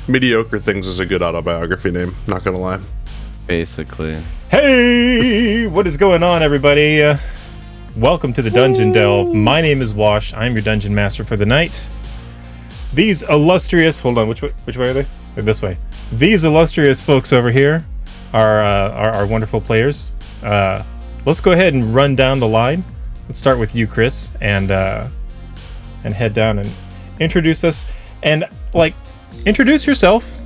Mediocre Things is a good autobiography name, not gonna lie. Basically. Hey, what is going on, everybody? Welcome to the Dungeon Delve. My name is Wash. I'm your dungeon master for the night. These illustrious... Hold on, which way are they? They're this way. These illustrious folks over here are wonderful players. Let's go ahead and run down the line. Let's start with you, Chris, and head down and introduce us. And, introduce yourself.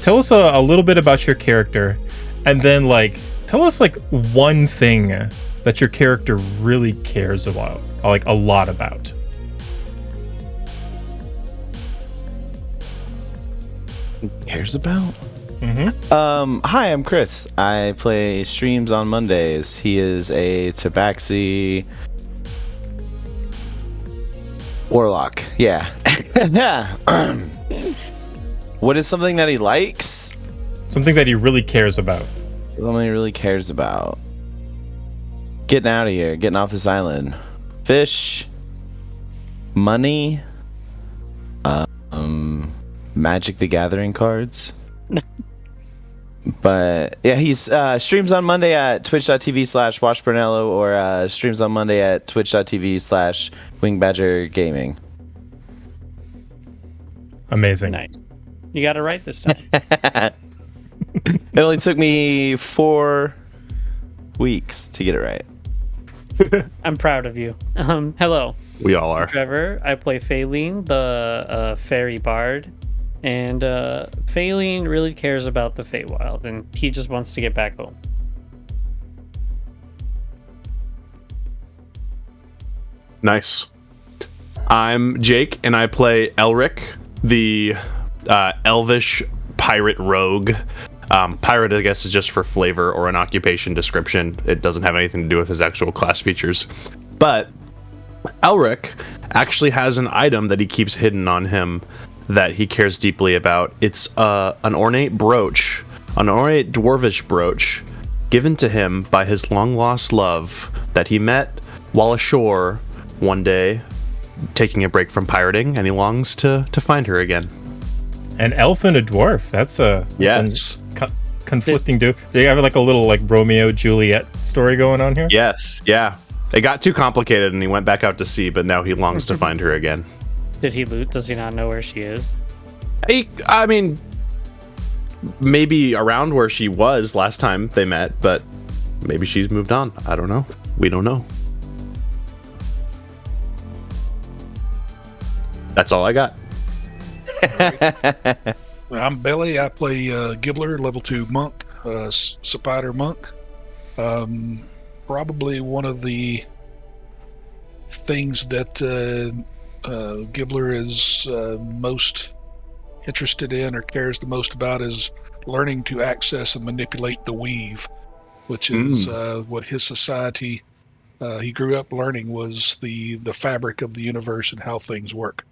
Tell us a little bit about your character. And then, tell us, one thing that your character really cares about. A lot about. Cares about? Mm-hmm. Hi, I'm Chris. I play Streams on Mondays. He is a Tabaxi warlock. Yeah. Yeah. What is something that he likes? Something that he really cares about. Something he really cares about. Getting out of here. Getting off this island. Fish. Money. Magic the Gathering cards. But yeah, he's streams on Monday at twitch.tv/washburnello or streams on Monday at twitch.tv/wingbadgergaming. Amazing. Nice. You got it right this time. It only took me 4 weeks to get it right. I'm proud of you. Hello. We all are. Trevor. I play Faylene, the fairy bard. And Faylene really cares about the Feywild, and he just wants to get back home. Nice. I'm Jake, and I play Elric, the elvish pirate rogue. Pirate, I guess, is just for flavor or an occupation description. It doesn't have anything to do with his actual class features. But Elric actually has an item that he keeps hidden on him that he cares deeply about. It's an ornate brooch, an ornate dwarvish brooch, given to him by his long-lost love that he met while ashore one day, taking a break from pirating, and he longs to find her again. An elf and a dwarf. That's Yes. conflicting. Do you have a little Romeo Juliet story going on here? Yes, yeah. It got too complicated, and he went back out to sea, but now he longs to find her again. Did he loot? Does he not know where she is? I mean, maybe around where she was last time they met, but maybe she's moved on. I don't know. We don't know. That's all I got. I'm Billy. I play Gibbler, level 2 monk, Spider monk. Probably one of the things that Gibbler is most interested in or cares the most about is learning to access and manipulate the weave, which is what his society he grew up learning was the fabric of the universe and how things work.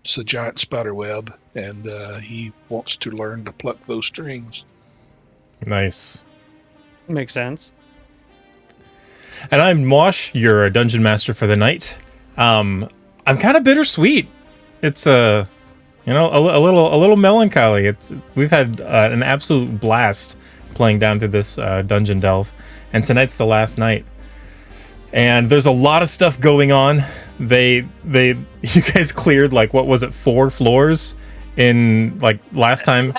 It's a giant spider web, and he wants to learn to pluck those strings. Nice. Makes sense. And I'm Mosh, your dungeon master for the night. I'm kind of bittersweet. It's a little melancholy. We've had an absolute blast playing down through this dungeon delve, and tonight's the last night. And there's a lot of stuff going on. You guys cleared 4 floors in last time.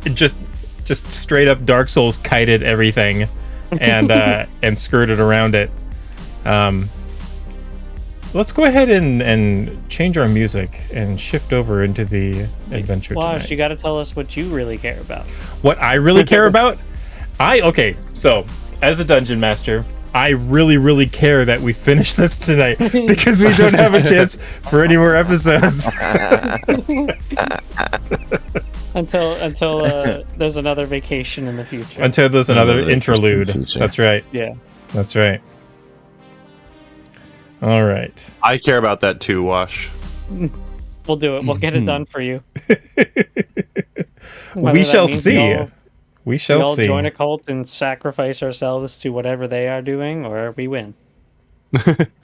Just straight up Dark Souls kited everything and skirted around it. Let's go ahead and change our music and shift over into the adventure Wash, tonight. you got to tell us what you really care about. What I really care about? So as a dungeon master, I really, really care that we finish this tonight because we don't have a chance for any more episodes. until there's another vacation in the future. Until there's another interlude. That's right. Yeah. That's right. All right. I care about that too, Wash. We'll do it. We'll get it done for you. We shall see. We shall see. Join a cult and sacrifice ourselves to whatever they are doing, or we win.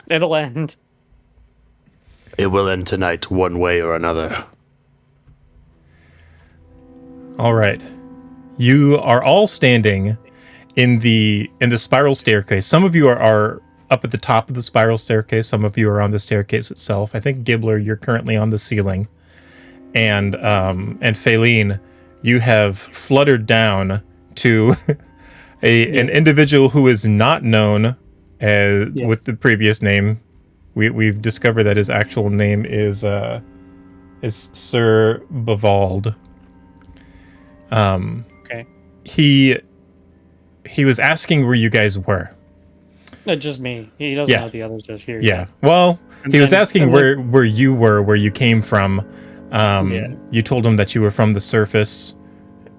It'll end. It will end tonight, one way or another. All right. You are all standing in the spiral staircase. Some of you are up at the top of the spiral staircase. Some of you are on the staircase itself. I think Gibbler, you're currently on the ceiling. And Faline, you have fluttered down to an individual who is not known as with the previous name. We've discovered that his actual name is Sir Bavald. Okay. He was asking where you guys were. No, just me. He doesn't know the others are here. Yeah. Well, he was asking where you were, where you came from. You told him that you were from the surface,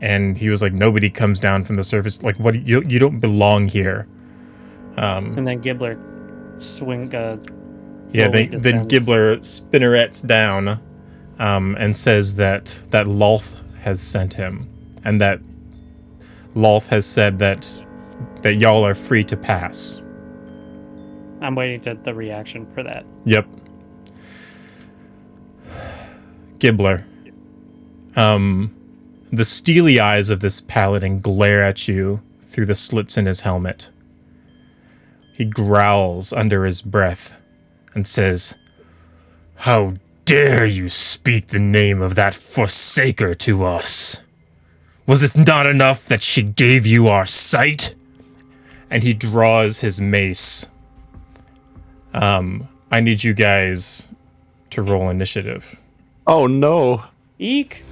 and he was like, nobody comes down from the surface. Like, what? You don't belong here. And then Gibbler swing. Then Gibbler spinnerets down, and says that Lolth has sent him, and that Lolth has said that y'all are free to pass. I'm waiting to the reaction for that. Yep. Gibbler. The steely eyes of this paladin glare at you through the slits in his helmet. He growls under his breath and says, "How dare you speak the name of that Forsaker to us? Was it not enough that she gave you our sight?" And he draws his mace. I need you guys to roll initiative. Oh no. Eek.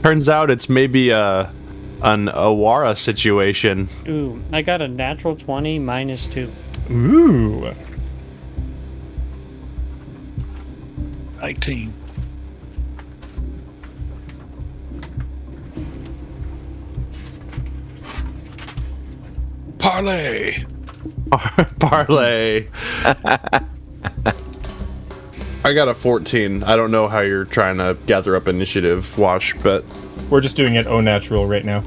Turns out it's maybe an Awara situation. Ooh, I got a natural 20 -2. Ooh. 19. Parlay. Parlay. I got a 14. I don't know how you're trying to gather up initiative, Wash, but We're just doing it au natural right now.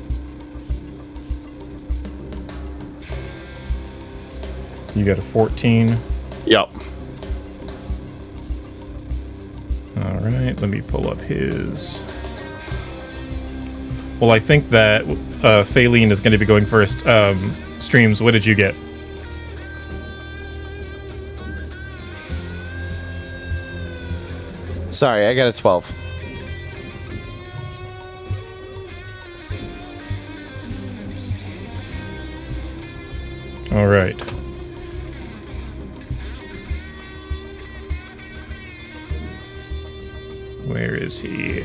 You got a 14. yep. All right, let me pull up his. Well, I think that Faline is going to be going first. Streams, what did you get? Sorry, I got a 12. All right. Where is he?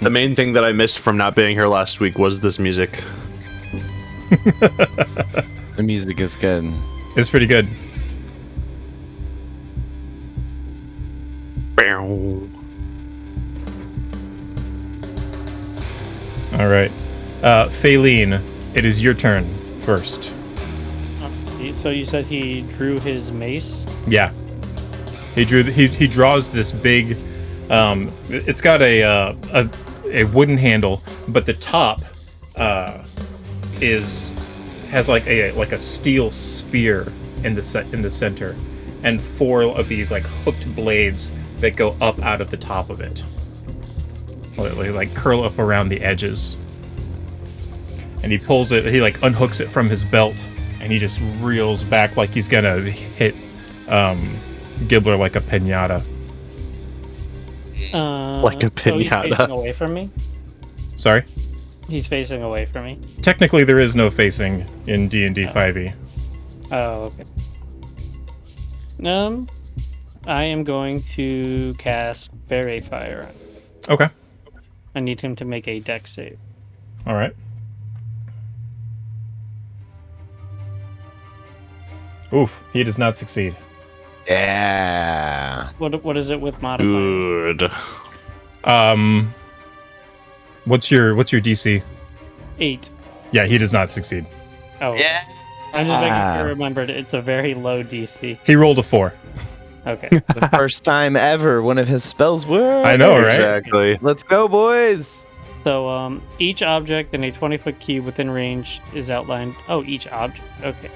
The main thing that I missed from not being here last week was this music. The music is good. It's pretty good. All right. Faline, it is your turn first. So you said he drew his mace? Yeah. He draws this big. It's got a wooden handle, but the top has like a steel sphere in the center, and 4 of these like hooked blades that go up out of the top of it. Like curl up around the edges. And he pulls it, he like unhooks it from his belt, and he just reels back like he's gonna hit Gibbler like a piñata. Like a So he's piñata. facing away from me? Sorry? He's facing away from me? Technically there is no facing in D&D 5e. Oh, okay. I am going to cast Fairy Fire. Okay. I need him to make a dex save. Alright. Oof, he does not succeed. Yeah. What is it with modifier? Good. What's your DC? 8. Yeah, he does not succeed. Oh. Yeah. I'm just making sure I remembered it's a very low DC. He rolled a 4. Okay. The first time ever one of his spells worked. I know, right? Exactly. Let's go, boys. So, each object in a 20-foot cube within range is outlined. Oh, each object. Okay.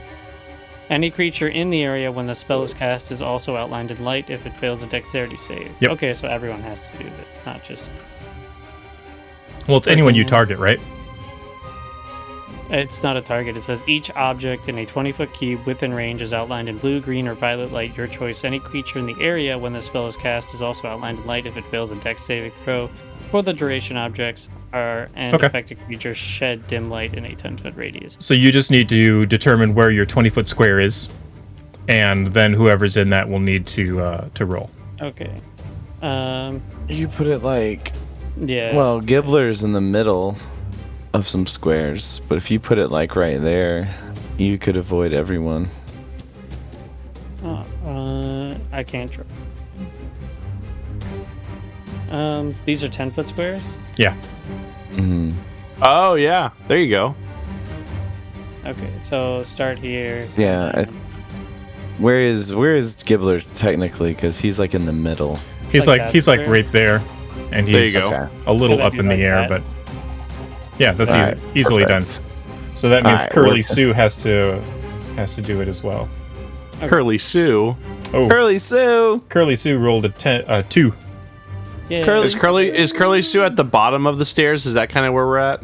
Any creature in the area when the spell is cast is also outlined in light if it fails a dexterity save. Yep. Okay, so everyone has to do it, not just... Well, it's anyone you target, right? It's not a target. It says each object in a 20-foot cube within range is outlined in blue, green, or violet light, your choice. Any creature in the area when the spell is cast is also outlined in light if it fails a dex saving throw. For the duration, objects and affected creatures shed dim light in a 10-foot radius. So you just need to determine where your 20-foot square is, and then whoever's in that will need to roll. Okay. You put it like... Yeah. Well, Gibbler's in the middle of some squares, but if you put it like right there, you could avoid everyone. I can't draw. These are 10-foot squares? Yeah. Mm-hmm. Oh yeah, there you go. Okay, so start here. Yeah. Where is Gibbler technically? Because he's like in the middle. He's Like like that he's like square? right there, and There you he's go. Okay. a little Should I up do in the like air, that? but yeah, that's Alright, easily perfect. done. So that means Alright, Curly we're- Sue has to do it as well. Curly Sue. Oh, Curly Sue! Curly Sue rolled a 2. Yeah. Curly- Is Curly Sue at the bottom of the stairs? Is that kind of where we're at?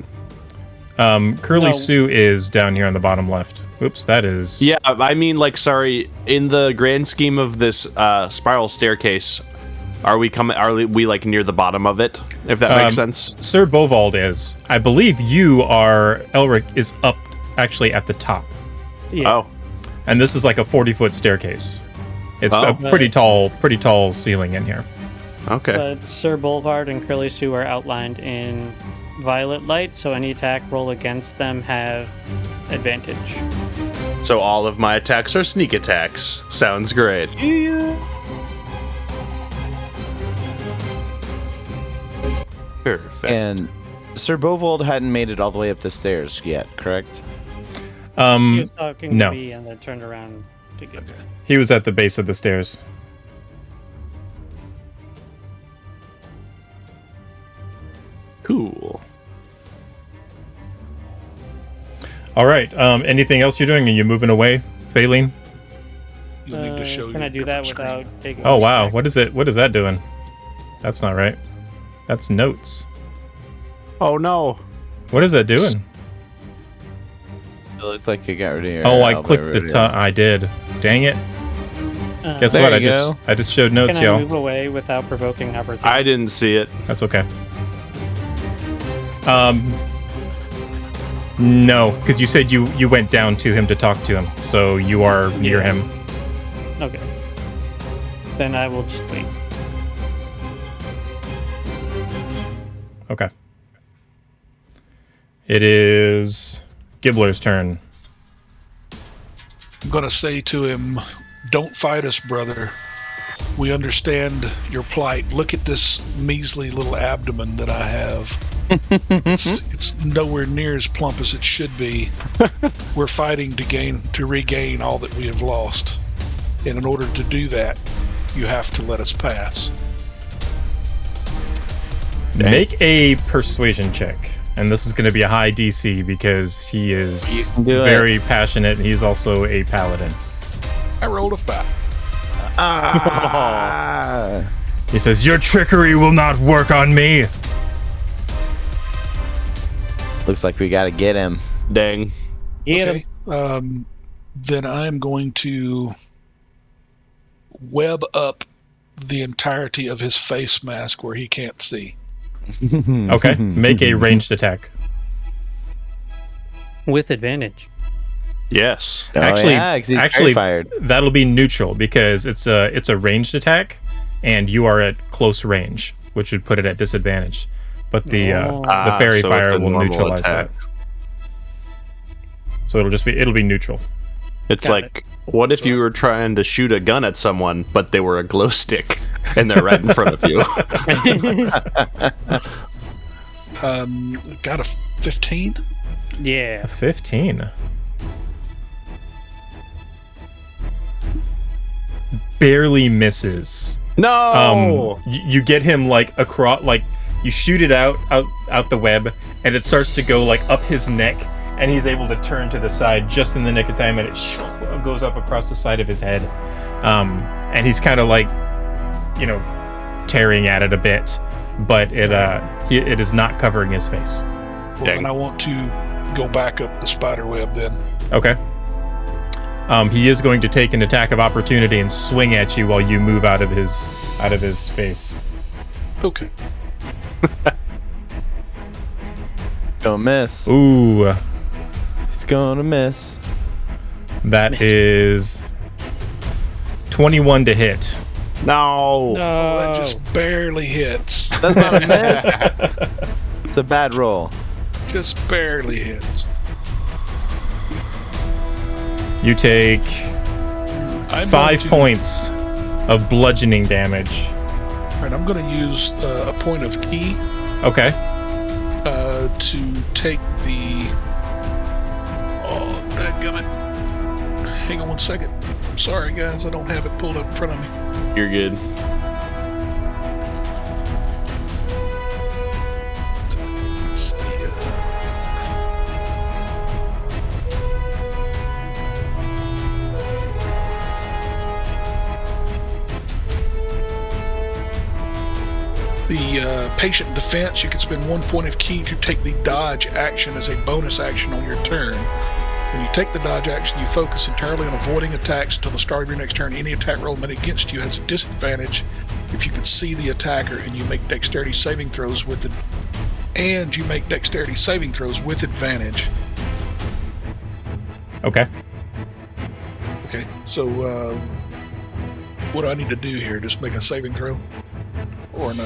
Curly No. Sue is down here on the bottom left. Oops, that is... Yeah, I mean, like, sorry. In the grand scheme of this spiral staircase, are we like near the bottom of it? If that makes sense. Sir Bovald is. I believe you are... Elric is up, actually, at the top. Yeah. Oh, And this is like a 40-foot staircase. It's Oh. a pretty tall ceiling in here. okay. But Sir Boulevard and Curly Sue are outlined in violet light, so any attack roll against them have advantage. So all of my attacks are sneak attacks. Sounds great. Perfect. And Sir Bovold hadn't made it all the way up the stairs yet, correct? He was talking no. to me and then turned around to get He was at the base of the stairs. Cool. All right. Anything else you're doing? Are you moving away, Faline? You'll need to show Can your I do that different screen. without taking Oh a wow. check? What is it? What is that doing? That's not right. That's notes. Oh no. What is that doing? It looked like you got rid of your Oh, I elbow clicked the rodeo. I did. Dang it. Guess There what? you go. I just showed notes, Can I y'all. move away without provoking opportunity? I didn't see it. That's okay. No, because you said you went down to him to talk to him, so you are near him. Okay. Then I will just wait. Okay. It is Gibbler's turn. I'm going to say to him, don't fight us, brother. We understand your plight. Look at this measly little abdomen that I have. It's nowhere near as plump as it should be. We're fighting to regain all that we have lost. And in order to do that, you have to let us pass. Make a persuasion check. And this is going to be a high DC because he is can do it. very passionate and he's also a paladin. I rolled a 5. Ah! He says, "Your trickery will not work on me." Looks like we gotta get him. Dang. Get him. Okay. Then I'm going to web up the entirety of his face mask where he can't see. Okay, make a ranged attack. With advantage. Yes. Oh, Actually, yeah, 'cause he's actually, fired. that'll be neutral because it's a ranged attack, and you are at close range, which would put it at disadvantage. But the fairy so it's fire a will normal neutralize attack. that. So it'll be neutral. It's Got like, what if you were trying to shoot a gun at someone, but they were a glow stick, and they're right in front of you? Got a 15? Yeah. 15. Barely misses. No. You get him like across, like you shoot it out the web, and it starts to go like up his neck, and he's able to turn to the side just in the nick of time, and it goes up across the side of his head. And he's kind of like, tearing at it a bit, but it is not covering his face. Well, then I want to go back up the spider web then. Okay. He is going to take an attack of opportunity and swing at you while you move out of his space. Okay. Don't miss. Ooh. He's gonna miss. That is 21 to hit. No. Oh, that just barely hits. That's not a miss. It's a bad roll. Just barely hits. You take I'm 5 going to- points of bludgeoning damage. All right, I'm going to use a point of key Okay. to take the. Oh, dadgummit. Hang on 1 second. I'm sorry, guys. I don't have it pulled up in front of me. You're good. It's the patient defense. You can spend 1 point of key to take the dodge action as a bonus action on your turn. When you take the dodge action, you focus entirely on avoiding attacks until the start of your next turn. Any attack roll made against you has a disadvantage if you can see the attacker, and you make dexterity saving throws with it. And you make dexterity saving throws with advantage. Okay. Okay, so what do I need to do here? Just make a saving throw, or no?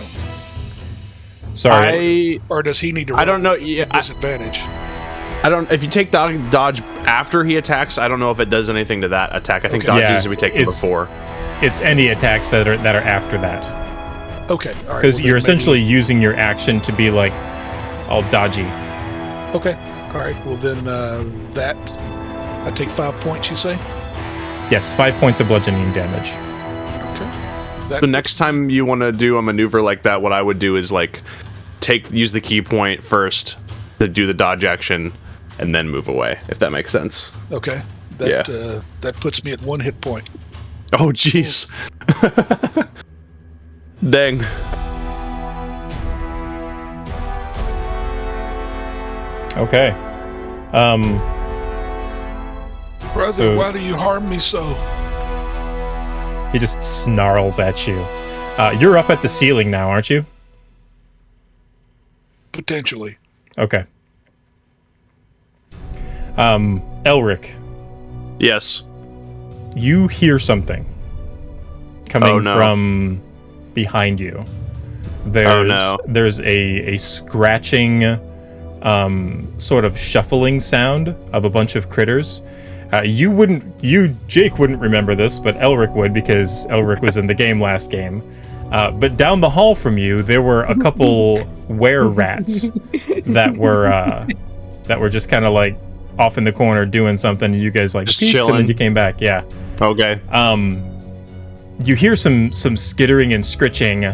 Sorry. Or does he need to roll I don't know. Yeah, disadvantage? I don't. If you take dodge after he attacks, I don't know if it does anything to that attack. I think Okay. dodge Yeah, usually we take it's- before. It's any attacks that are after that. Okay, all right. Because well, you're then essentially using your action to be like all dodgy. maybe- Okay, all right. Well, then that I take 5 points. You say? Yes, 5 points of bludgeoning damage. Okay. That The next time you want to do a maneuver like that, what I would do is like use the key point first to do the dodge action, and then move away. If that makes sense. Okay. That puts me at 1 hit point. Oh, jeez. Dang. Okay. Brother, So- why do you harm me so? He just snarls at you. You're up at the ceiling now, aren't you? Potentially. Okay. Elric, Yes. you hear something coming Oh, no. from behind you. There's, Oh, no. There's a scratching, sort of shuffling sound of a bunch of critters. Jake wouldn't remember this, but Elric would, because Elric was in the game last game. But down the hall from you, there were a couple were-rats that were just kind of like off in the corner doing something, and you guys like Just peeked, and then chilling. you came back. Yeah. Okay. You hear some skittering and scritching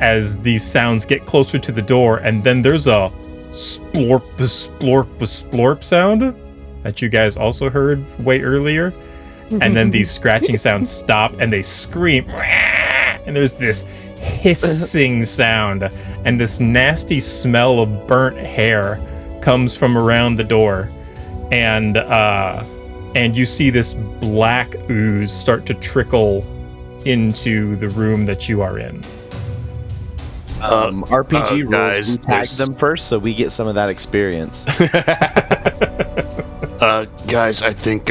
as these sounds get closer to the door, and then there's a splorp splorp splorp sound that you guys also heard way earlier. And then these scratching sounds stop, and they scream, and there's this hissing sound, and this nasty smell of burnt hair comes from around the door, and you see this black ooze start to trickle into the room that you are in. RPG rules. guys, We tag there's- them first, so we get some of that experience. Guys, I think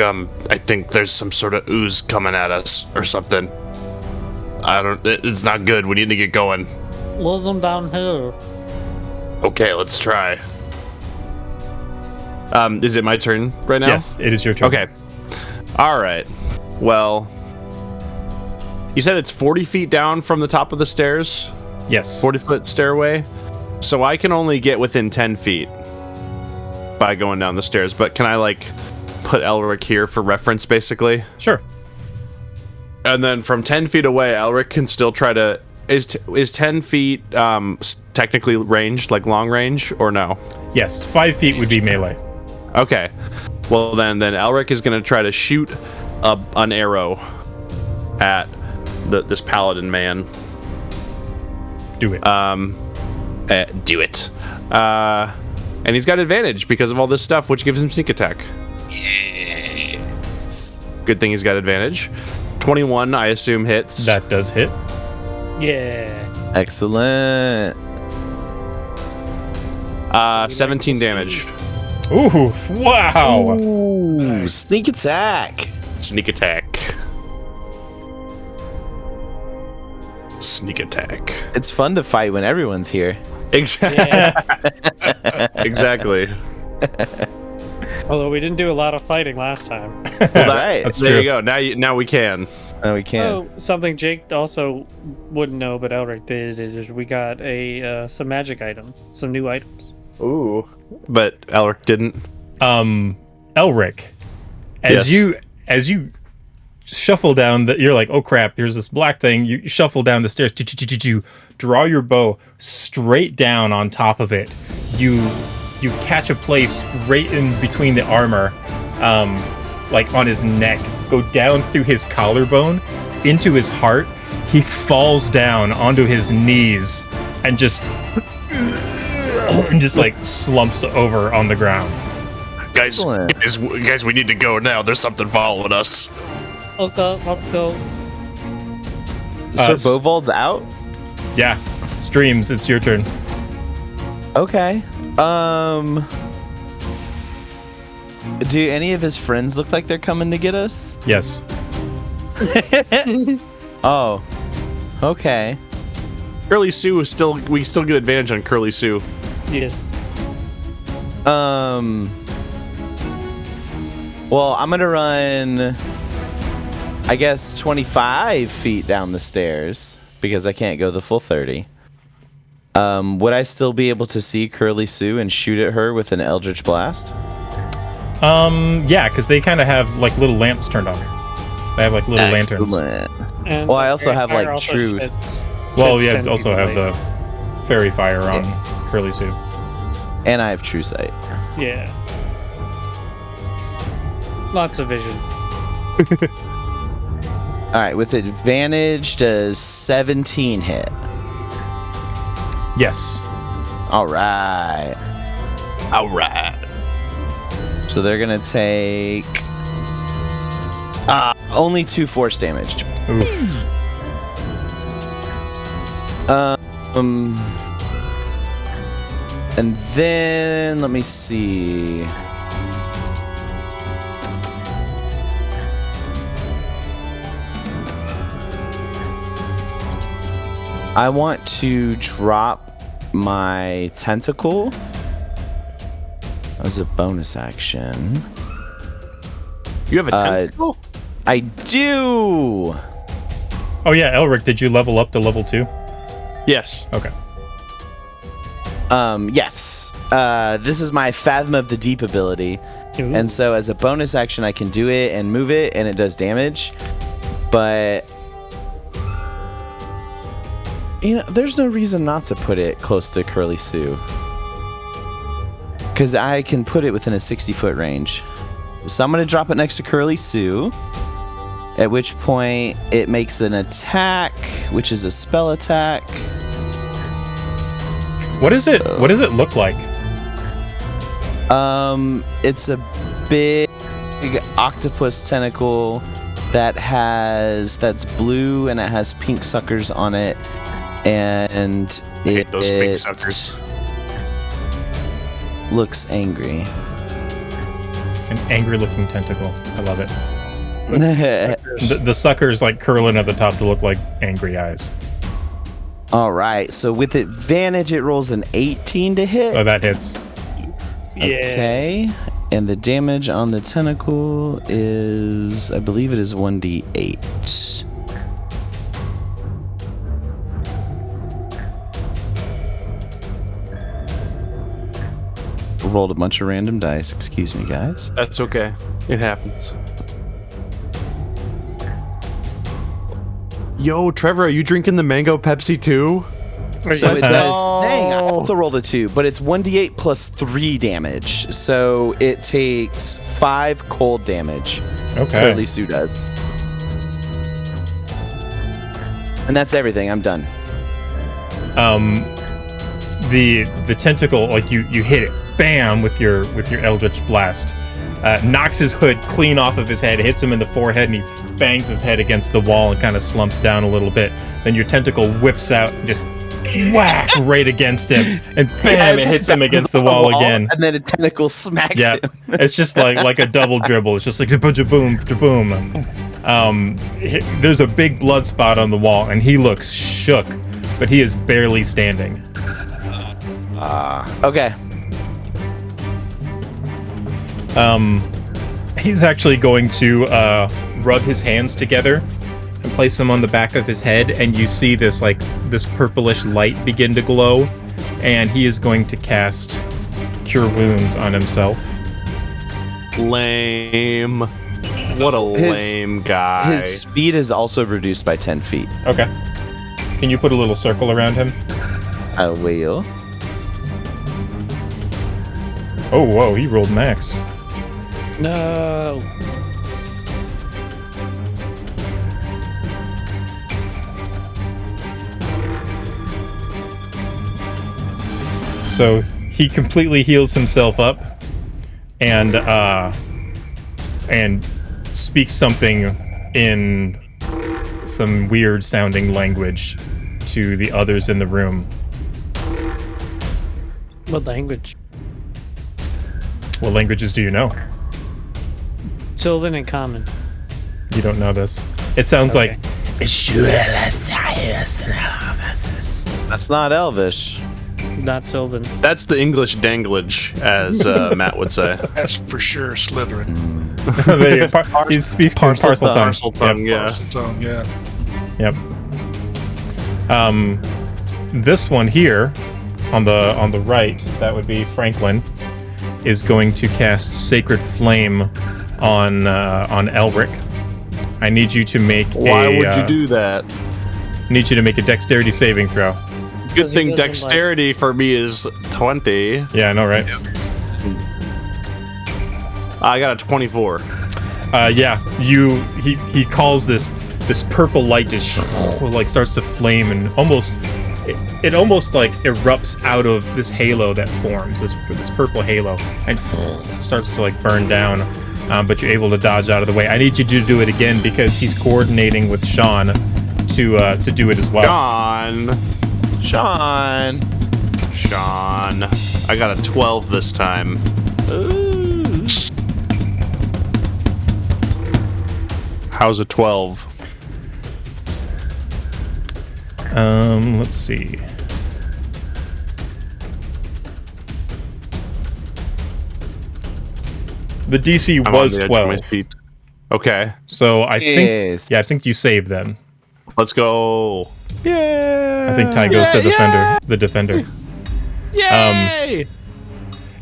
there's some sort of ooze coming at us or something. It's not good. We need to get going. Let them down here. Okay, let's try. Is it my turn right now? Yes, it is your turn. Okay. All right. Well, you said it's 40 feet down from the top of the stairs? Yes. 40-foot stairway? So I can only get within 10 feet by going down the stairs, but can I, like, put Elric here for reference, basically? Sure. And then from 10 feet away, Elric can still try to... Is 10 feet technically ranged, like long range, or no? Yes, 5 feet would be melee. Okay. Well, then Elric is going to try to shoot an arrow at this paladin man. Do it. Do it. And he's got advantage because of all this stuff, which gives him sneak attack. Yes. Good thing he's got advantage. 21, I assume, hits. That does hit. Yeah. Excellent. 17 damage. Ooh, wow. Ooh, sneak attack. Sneak attack. Sneak attack. It's fun to fight when everyone's here. Exactly. Exactly. Although we didn't do a lot of fighting last time. That's right. That's There true. you go. Now we can. Oh, we can. Oh, something Jake also wouldn't know, but Elric did, is we got some magic items, some new items. Ooh. But Elric didn't. Elric, as you shuffle down you're like, oh crap, there's this black thing. You shuffle down the stairs, draw your bow straight down on top of it. You catch a place right in between the armor, like on his neck, go down through his collarbone into his heart. He falls down onto his knees and just like slumps over on the ground. Guys, we need to go now. There's something following us. Okay, let's go. So Bovold's out? Yeah, Streams, it's your turn. Okay. Do any of his friends look like they're coming to get us? Yes. Oh. Okay. Curly Sue is we still get advantage on Curly Sue. Yes. Well, I'm gonna run, I guess, 25 feet down the stairs because I can't go the full 30. Would I still be able to see Curly Sue and shoot at her with an Eldritch Blast? Yeah, because they kind of have like little lamps turned on. They have like little lanterns. Excellent. And Well, I also have, like, also true- Well, sheds yeah, 10 also people have the fairy fire on Curly Sue. And I have True Sight. Yeah. Lots of vision. Alright, with advantage, does 17 hit? Yes. Alright. Alright. So they're gonna take only 2 force damage. Oof. And then let me see. I want to drop my tentacle as a bonus action. You have a tentacle? I do. Oh yeah, Elric, did you level up to level 2? Yes. Okay. Yes. This is my Fathom of the Deep ability. Ooh. And so as a bonus action, I can do it and move it, and it does damage. But, you know, there's no reason not to put it close to Curly Sue. Because I can put it within a 60-foot range. So I'm going to drop it next to Curly Sue. At which point, it makes an attack, which is a spell attack. What is it? What does it look like? It's a big octopus tentacle that's blue and it has pink suckers on it, and I hate those big suckers. looks angry. An angry-looking tentacle. I love it. The suckers like curling at the top to look like angry eyes. All right, so with advantage, it rolls an 18 to hit. Oh, that hits. Yeah. Okay, and the damage on the tentacle is, I believe it is 1d8. Rolled a bunch of random dice. Excuse me, guys. That's okay. It happens. Yo, Trevor, are you drinking the mango Pepsi too? So it does. No. Dang, I also rolled a 2, but it's 1d8 plus 3 damage. So it takes 5 cold damage. Okay. Curly Sue does. And that's everything. I'm done. The tentacle, like you hit it, bam, with your Eldritch Blast, knocks his hood clean off of his head, hits him in the forehead, and he bangs his head against the wall and kind of slumps down a little bit. Then your tentacle whips out and just whack right against him, and bam, it hits him against the wall again. And then a tentacle smacks Yeah, him. it's just like a double dribble. It's just like boom, boom. There's a big blood spot on the wall, and he looks shook, but he is barely standing. Okay. He's actually going to rub his hands together and place them on the back of his head, and you see this purplish light begin to glow, and he is going to cast Cure Wounds on himself. Lame. What a lame guy. His speed is also reduced by 10 feet. Okay. Can you put a little circle around him? I will. Oh, whoa, he rolled max. No. So he completely heals himself up and speaks something in some weird sounding language to the others in the room. What language? What languages do you know? Sylvan and Common. You don't know this. It sounds Okay. like That's not Elvish. Not Sylvan. That's the English danglage, as Matt would say. That's for sure Slytherin. There you go. He's speaking parcel tongue. Parcel tongue, yeah. Tongue, yeah. Yep. This one here, on the right, that would be Franklin, is going to cast Sacred Flame on Elric. I need you to make Why would you do that? Need you to make a Dexterity saving throw. Good he thing doesn't dexterity for me is 20. Yeah, I know, right? I got a 24. Yeah. He calls this purple light just like starts to flame and it almost like erupts out of this halo that forms, this purple halo, and starts to like burn down. But you're able to dodge out of the way. I need you to do it again because he's coordinating with Sean to do it as well. Sean. I got a 12 this time. Ooh. How's a 12? Let's see. The DC I'm was on the edge of my 12. seat. Okay, So I Yes. think I think you save then. let's go. Yeah. I think Ty goes to the defender. Yay!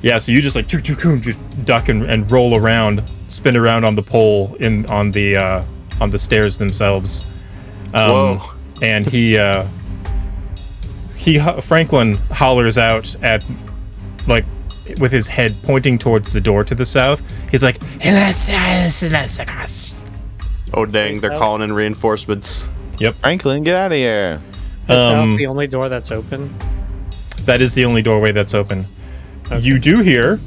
Yeah, so you just like just duck and roll around, spin around on the pole on the stairs themselves. Whoa. And Franklin hollers out at, like, with his head pointing towards the door to the south. He's like, Oh dang, they're calling in reinforcements. yep. Franklin, get out of here. Is south the only door that's open? That is the only doorway that's open. Okay. You do hear.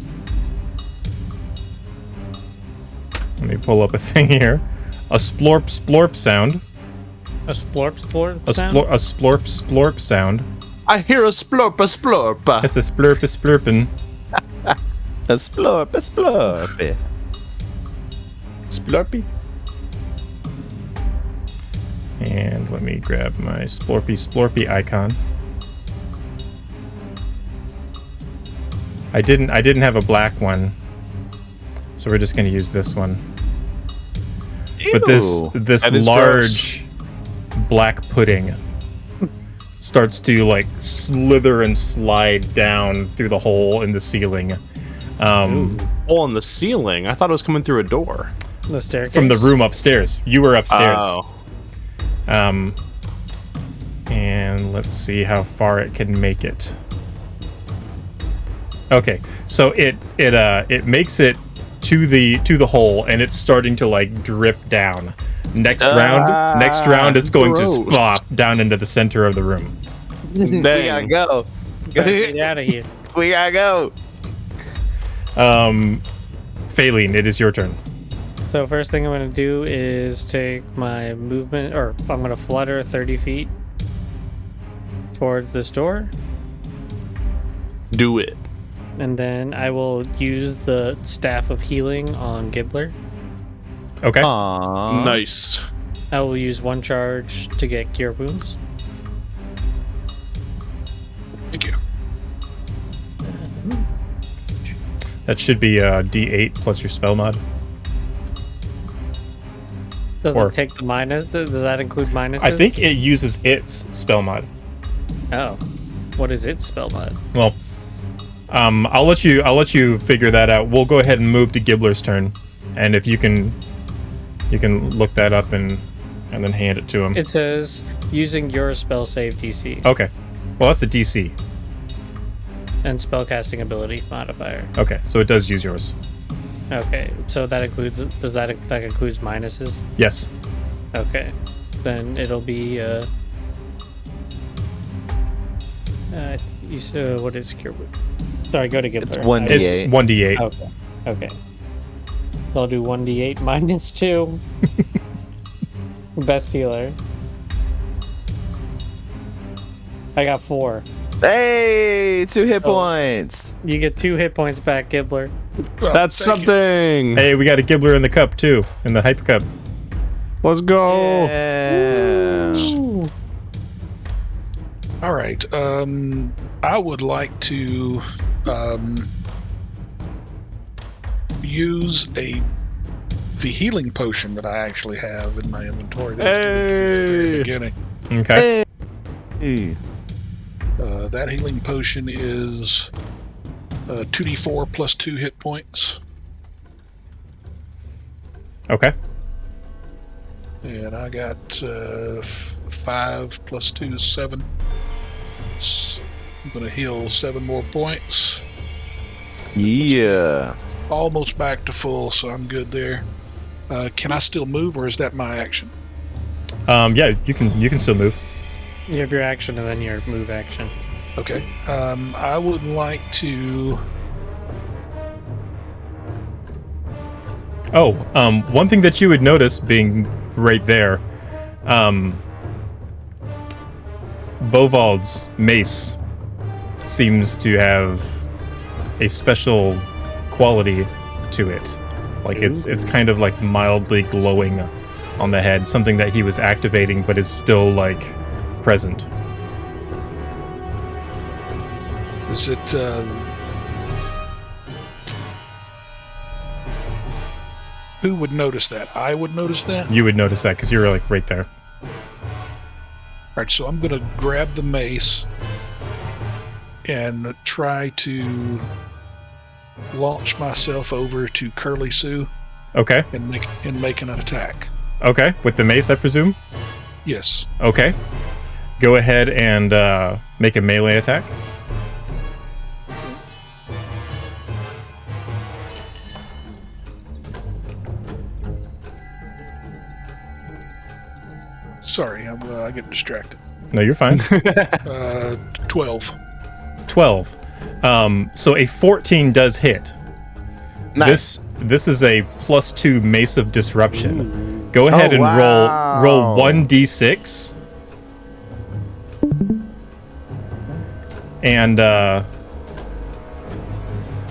Let me pull up a thing here. A splorp splorp sound. A splorp splorp A sound? splorp splorp sound. I hear a splorp, a splorp. It's a splurpin. A splorp, a splorp. Splorpy. And let me grab my splorpy icon. I didn't have a black one, so we're just gonna use this one. But this That is large black pudding starts to like slither and slide down through the hole in the ceiling. Hole in the ceiling. I thought it was coming through a door. The staircase? From the room upstairs. You were upstairs. Oh. And let's see how far it can make it. Okay, so it makes it to the hole, and it's starting to like drip down. Next round, it's going to gross. splop down into the center of the room. We gotta go. Get out of here. We gotta go. Faylene, it is your turn. So first thing I'm going to do is take my movement, or I'm going to flutter 30 feet towards this door. Do it. And then I will use the Staff of Healing on Gibbler. Okay. Aww. Nice. I will use 1 charge to get Cure Wounds. Thank you. That should be D8 plus your spell mod. Does Or- it take the minus? Does that include minuses? I think it uses its spell mod. Oh. What is its spell mod? Well, I'll let you figure that out. We'll go ahead and move to Gibbler's turn, and if you can look that up and then hand it to him. It says, using your spell save DC Okay. Well, that's a DC. and spellcasting ability modifier. Okay, so it does use yours. Okay, so that includes, that includes minuses? Yes. Okay, then it'll be what is Cure Wounds? Sorry, go to Gibbler. It's 1d8. It's 1d8. Okay. So I'll do 1d8 minus 2. Best healer. I got 4. Hey, 2 hit points. You get 2 hit points back, Gibbler. Well, That's thank you. something. Hey, we got a Gibbler in the cup too, in the hyper cup. Let's go. Yeah. Ooh. All right. I would like to use the healing potion that I actually have in my inventory. That was given at the very beginning. Okay. Hey. That healing potion is 2d4 plus 2 hit points, Okay. and I got 5 plus 2 is 7. So I'm gonna heal 7 more points. Yeah. Almost back to full, so I'm good there. Can I still move, or is that my action? Yeah, you can still move. You have your action and then your move action. Okay. I would like to. Oh, one thing that you would notice being right there, Bovald's mace seems to have a special quality to it. Like it's kind of like mildly glowing on the head, something that he was activating but is still like present. Is it? Who would notice that? I would notice that. You would notice that because you're like right there. All right, so I'm gonna grab the mace and try to launch myself over to Curly Sue Okay. and make an attack. Okay. With the mace, I presume? Yes. Okay. Go ahead and make a melee attack. Sorry, I get distracted. No, you're fine. 12. 12. So a 14 does hit. Nice. This is a +2 Mace of Disruption. Go ahead and wow. roll 1d6. And yeah,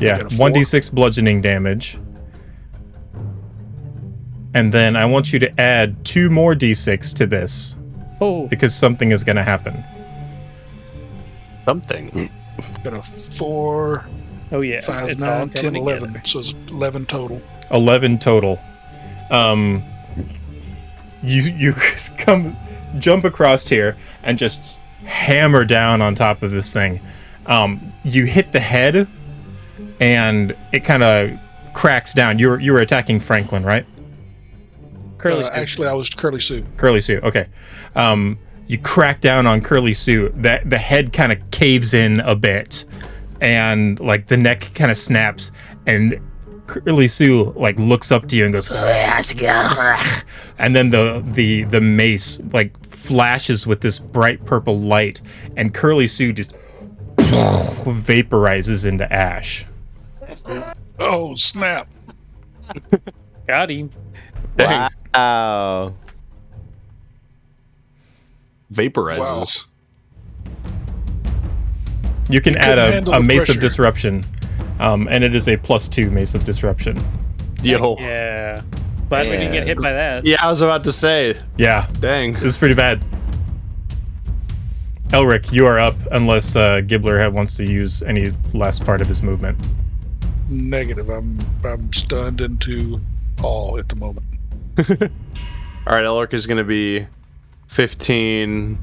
got a 4. 1d6 bludgeoning damage. And then I want you to add 2 more d6 to this Oh, because something is going to happen. Something. Got a 4, oh yeah. 5, it's all 9, 10, coming 11. together. So it's 11 total. 11 total. You jump across here and just hammer down on top of this thing. You hit the head and it kind of cracks down. You were attacking Franklin, right? Curly Sue. Actually, I was Curly Sue. Curly Sue. Okay. you crack down on Curly Sue. The head kind of caves in a bit, and like the neck kind of snaps, and Curly Sue like looks up to you and goes, and then the mace like flashes with this bright purple light, and Curly Sue just vaporizes into ash. Oh, snap. Got him. Dang. Wow. Vaporizes. You can add couldn't handle a the mace of pressure. disruption, and it is a +2 mace of disruption. Yo. Yeah. Glad we didn't get hit by that. Yeah, I was about to say. Yeah, Dang. this is pretty bad. Elric, you are up unless Gibbler wants to use any last part of his movement. Negative. I'm stunned into awe at the moment. All right, Elric is going to be 15,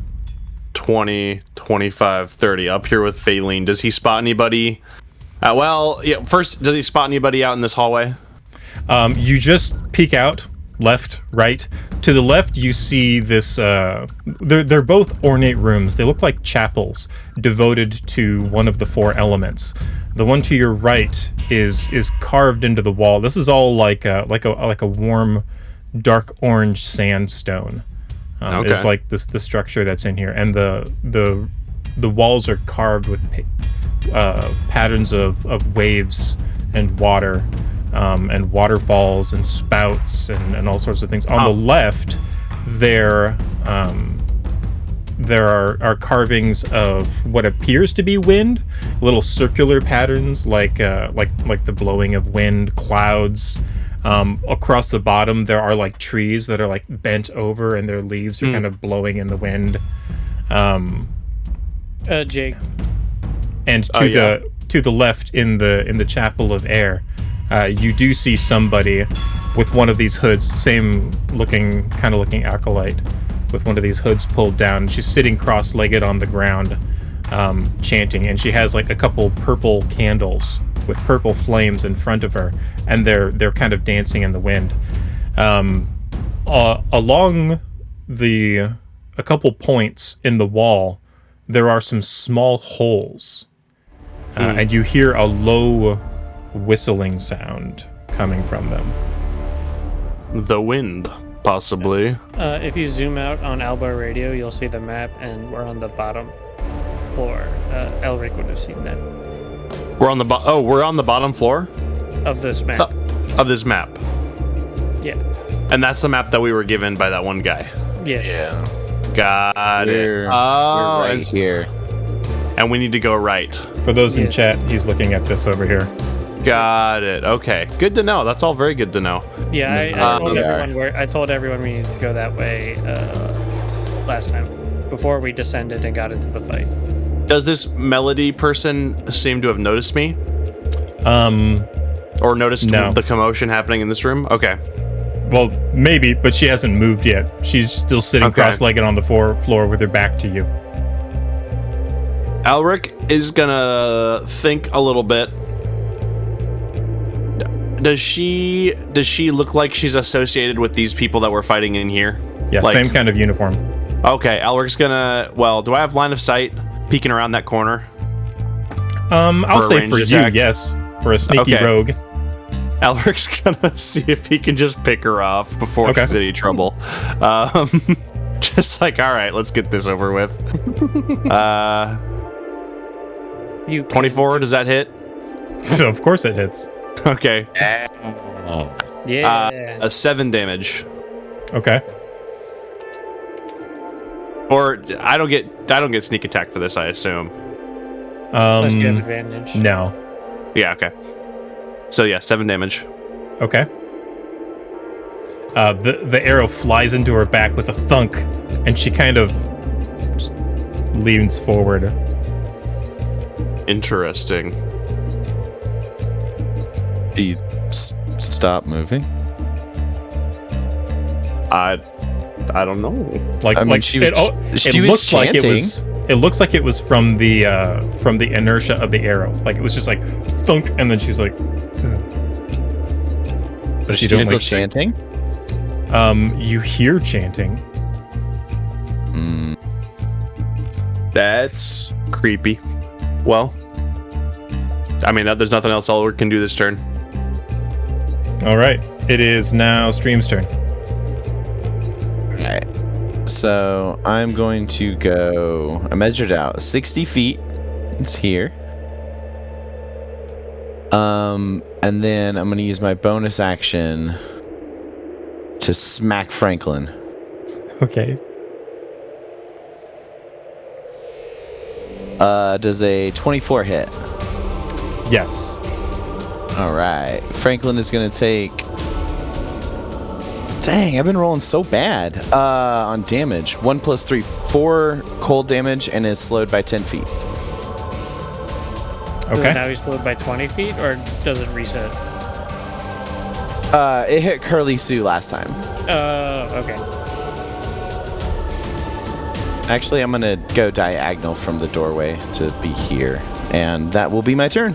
20, 25, 30. Up here with Faylene. Does he spot anybody? First, does he spot anybody out in this hallway? You just peek out, left, right. To the left, you see this. They're both ornate rooms. They look like chapels devoted to one of the 4 elements. The one to your right is carved into the wall. This is all like a warm, dark orange sandstone. Okay. Is like the structure that's in here, and the walls are carved with patterns of waves and water. And waterfalls and spouts and all sorts of things. On the left, there are carvings of what appears to be wind, little circular patterns like the blowing of wind, clouds. Across the bottom, there are like trees that are like bent over, and their leaves are kind of blowing in the wind. Jake. And to the left in the chapel of air. You do see somebody with one of these hoods, same looking acolyte, with one of these hoods pulled down. She's sitting cross-legged on the ground, chanting, and she has like a couple purple candles with purple flames in front of her, and they're kind of dancing in the wind. Along a couple points in the wall, there are some small holes, and you hear a low whistling sound coming from them. The wind, possibly. If you zoom out on Alba Radio, you'll see the map, and we're on the bottom floor. Elric would have seen that. We're on the we're on the bottom floor Of this map. of this map, Yeah. and that's the map that we were given by that one guy. Yes. Yeah. Got We're it. Oh, right here. and we need to go right. For those in Yes. chat, he's looking at this over here. Got it. Okay, good to know. That's all very good to know. Yeah, I Yeah. told everyone we needed to go that way last time, before we descended and got into the fight. Does this melody person seem to have noticed me? Or noticed No. the commotion happening in this room? Okay. Well, maybe, but she hasn't moved yet. She's still sitting Okay. cross-legged on the floor with her back to you. Elric is gonna think a little bit. Does she look like she's associated with these people that we're fighting in here? Yeah, Like- same kind of uniform. Okay, Elric's gonna. Well, do I have line of sight peeking around that corner? I'll For a say ranged for attack? you, yes. For a sneaky Okay. rogue. Elric's gonna see if he can just pick her off before Okay. she's in any trouble. Just like, all right, let's get this over with. 24, does that hit? Of course it hits. Okay. Yeah. A 7 damage. Okay. Or I don't get sneak attack for this, I assume. Unless you have advantage. No. Yeah, okay. So yeah, 7 damage. Okay. The arrow flies into her back with a thunk, and she kind of just leans forward. Interesting. Do you stop moving? I don't know. Like, I mean, like she was- it she was looks like it chanting. was. It looks like it was from the inertia of the arrow. Like it was just like thunk, and then she was like. But she She's doesn't still like chanting? You hear chanting. That's creepy. Well, I mean, there's nothing else Elric can do this turn. All right. It is now Stream's turn. Alright. So I'm going to go. I measured out 60 feet. It's here. And then I'm gonna use my bonus action to smack Franklin. Okay. Does a 24 hit? Yes. Alright. Franklin is gonna take. Dang, I've been rolling so bad. On damage. 1 + 3, 4 cold damage and is slowed by 10 feet. Okay. Now he's slowed by 20 feet, or does it reset? It hit Curly Sue last time. Okay. Actually, I'm gonna go diagonal from the doorway to be here. And that will be my turn.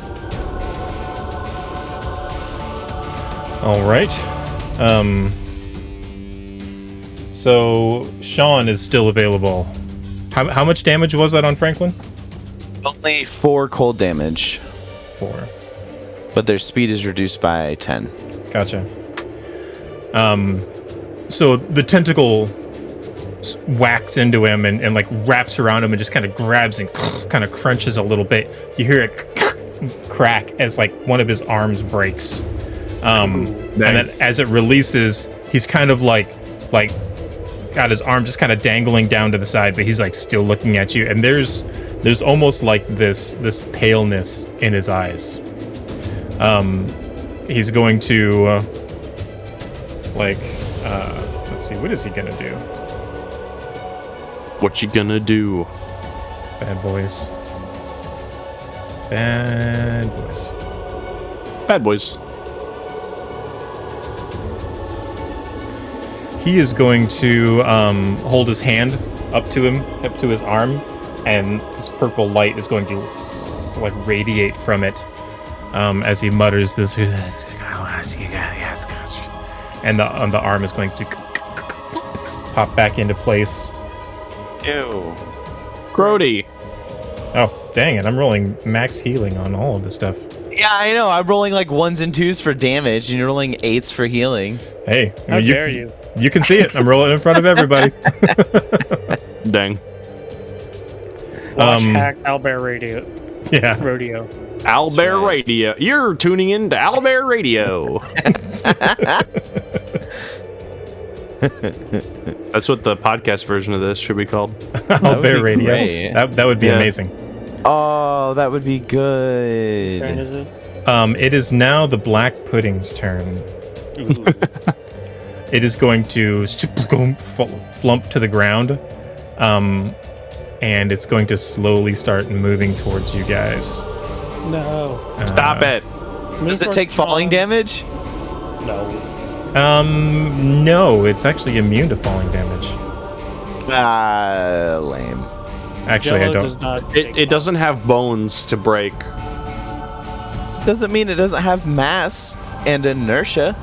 All right. So Sean is still available. How much damage was that on Franklin? Only 4 cold damage, 4. but their speed is reduced by 10. Gotcha. So the tentacle whacks into him and like wraps around him and just kind of grabs and kind of crunches a little bit. You hear it crack as like one of his arms breaks. And then as it releases, he's kind of like got his arm just kind of dangling down to the side, but he's like still looking at you. And there's almost like this paleness in his eyes. He's going to let's see, what is he gonna do? What you gonna do? Bad boys. Bad boys. Bad boys. He is going to hold his hand up to him, up to his arm, and this purple light is going to like radiate from it as he mutters this. And the arm is going to pop back into place. Ew. Grody. Oh, dang it. I'm rolling max healing on all of this stuff. Yeah, I know. I'm rolling like 1s and 2s for damage, and you're rolling 8s for healing. Hey, How dare you? You can see it. I'm rolling in front of everybody. Dang. Watch hack Owlbear Radio. Yeah. Rodeo. Owlbear Radio. You're tuning in to Owlbear Radio. That's what the podcast version of this should be called. Owlbear Radio. Great. That would be amazing. Oh, that would be good. Turn is it? It is now the Black Pudding's turn. Ooh. It is going to flump to the ground, and it's going to slowly start moving towards you guys. No. Stop it. Does it take falling damage? No. No, it's actually immune to falling damage. Lame. Actually, Jello I don't. does not It doesn't have bones to break. Doesn't mean it doesn't have mass and inertia.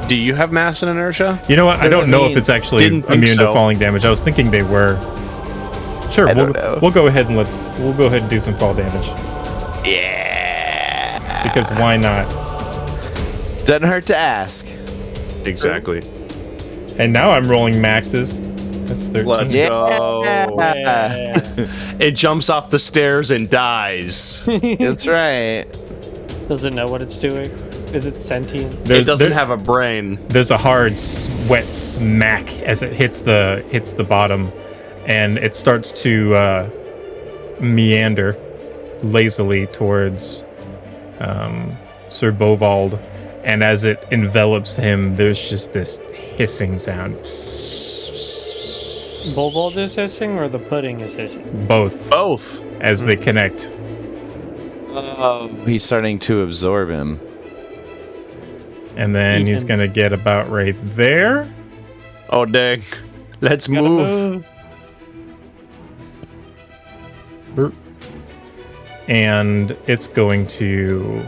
Do you have mass and inertia? You know what? I don't Doesn't know if mean- it's actually Didn't think immune to so. falling damage. I was thinking they were. Sure, I don't know. we'll go ahead and we'll go ahead and do some fall damage Yeah. because why not? Doesn't hurt to ask. Exactly. And now I'm rolling maxes. That's 13. Let's Yeah. go. Yeah. It jumps off the stairs and dies. That's right. Does it know what it's doing? Is it sentient? It doesn't have a brain. There's a hard wet smack as it hits the bottom, and it starts to meander lazily towards Sir Bovald, and as it envelops him, there's just this hissing sound. Bobold is hissing, or the pudding is hissing? Both Both. as they connect. Oh, he's starting to absorb him. And then he's gonna get about right there. Oh, dang. Let's Gotta move. Burp. And it's going to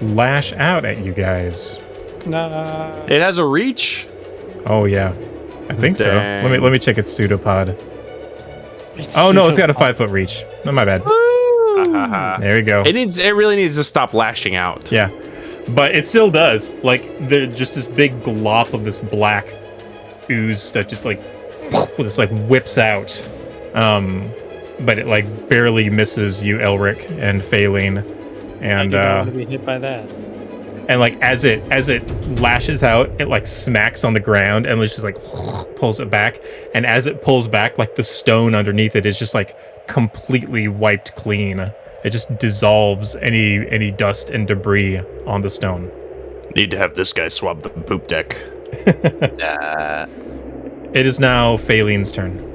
lash out at you guys. Nah. It has a reach. Oh yeah. I think so. Dang. Let me check its pseudopod. Oh no, it's got a 5-foot reach. Oh, my bad. There we go. It really needs to stop lashing out. Yeah, but it still does. Like just this big glop of this black ooze that just like whips out. But it like barely misses you, Elric and Phaline, and I don't want to be hit by that. and like as it lashes out, it like smacks on the ground and it's just like pulls it back. And as it pulls back, like the stone underneath it is just like completely wiped clean. It just dissolves any dust and debris on the stone. Need to have this guy swab the poop deck. It is now Phaline's turn.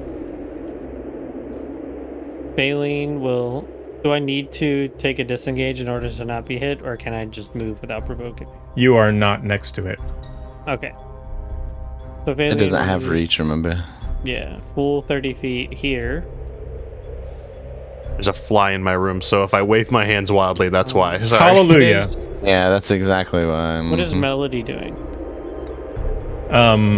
Phaline will... Do I need to take a disengage in order to not be hit, or can I just move without provoking? You are not next to it. Okay. So It Phaline doesn't will have move- reach, remember? Yeah, full 30 feet here. There's a fly in my room, so if I wave my hands wildly, that's why. Sorry. Hallelujah. What is- Yeah, that's exactly why. What is Melody doing?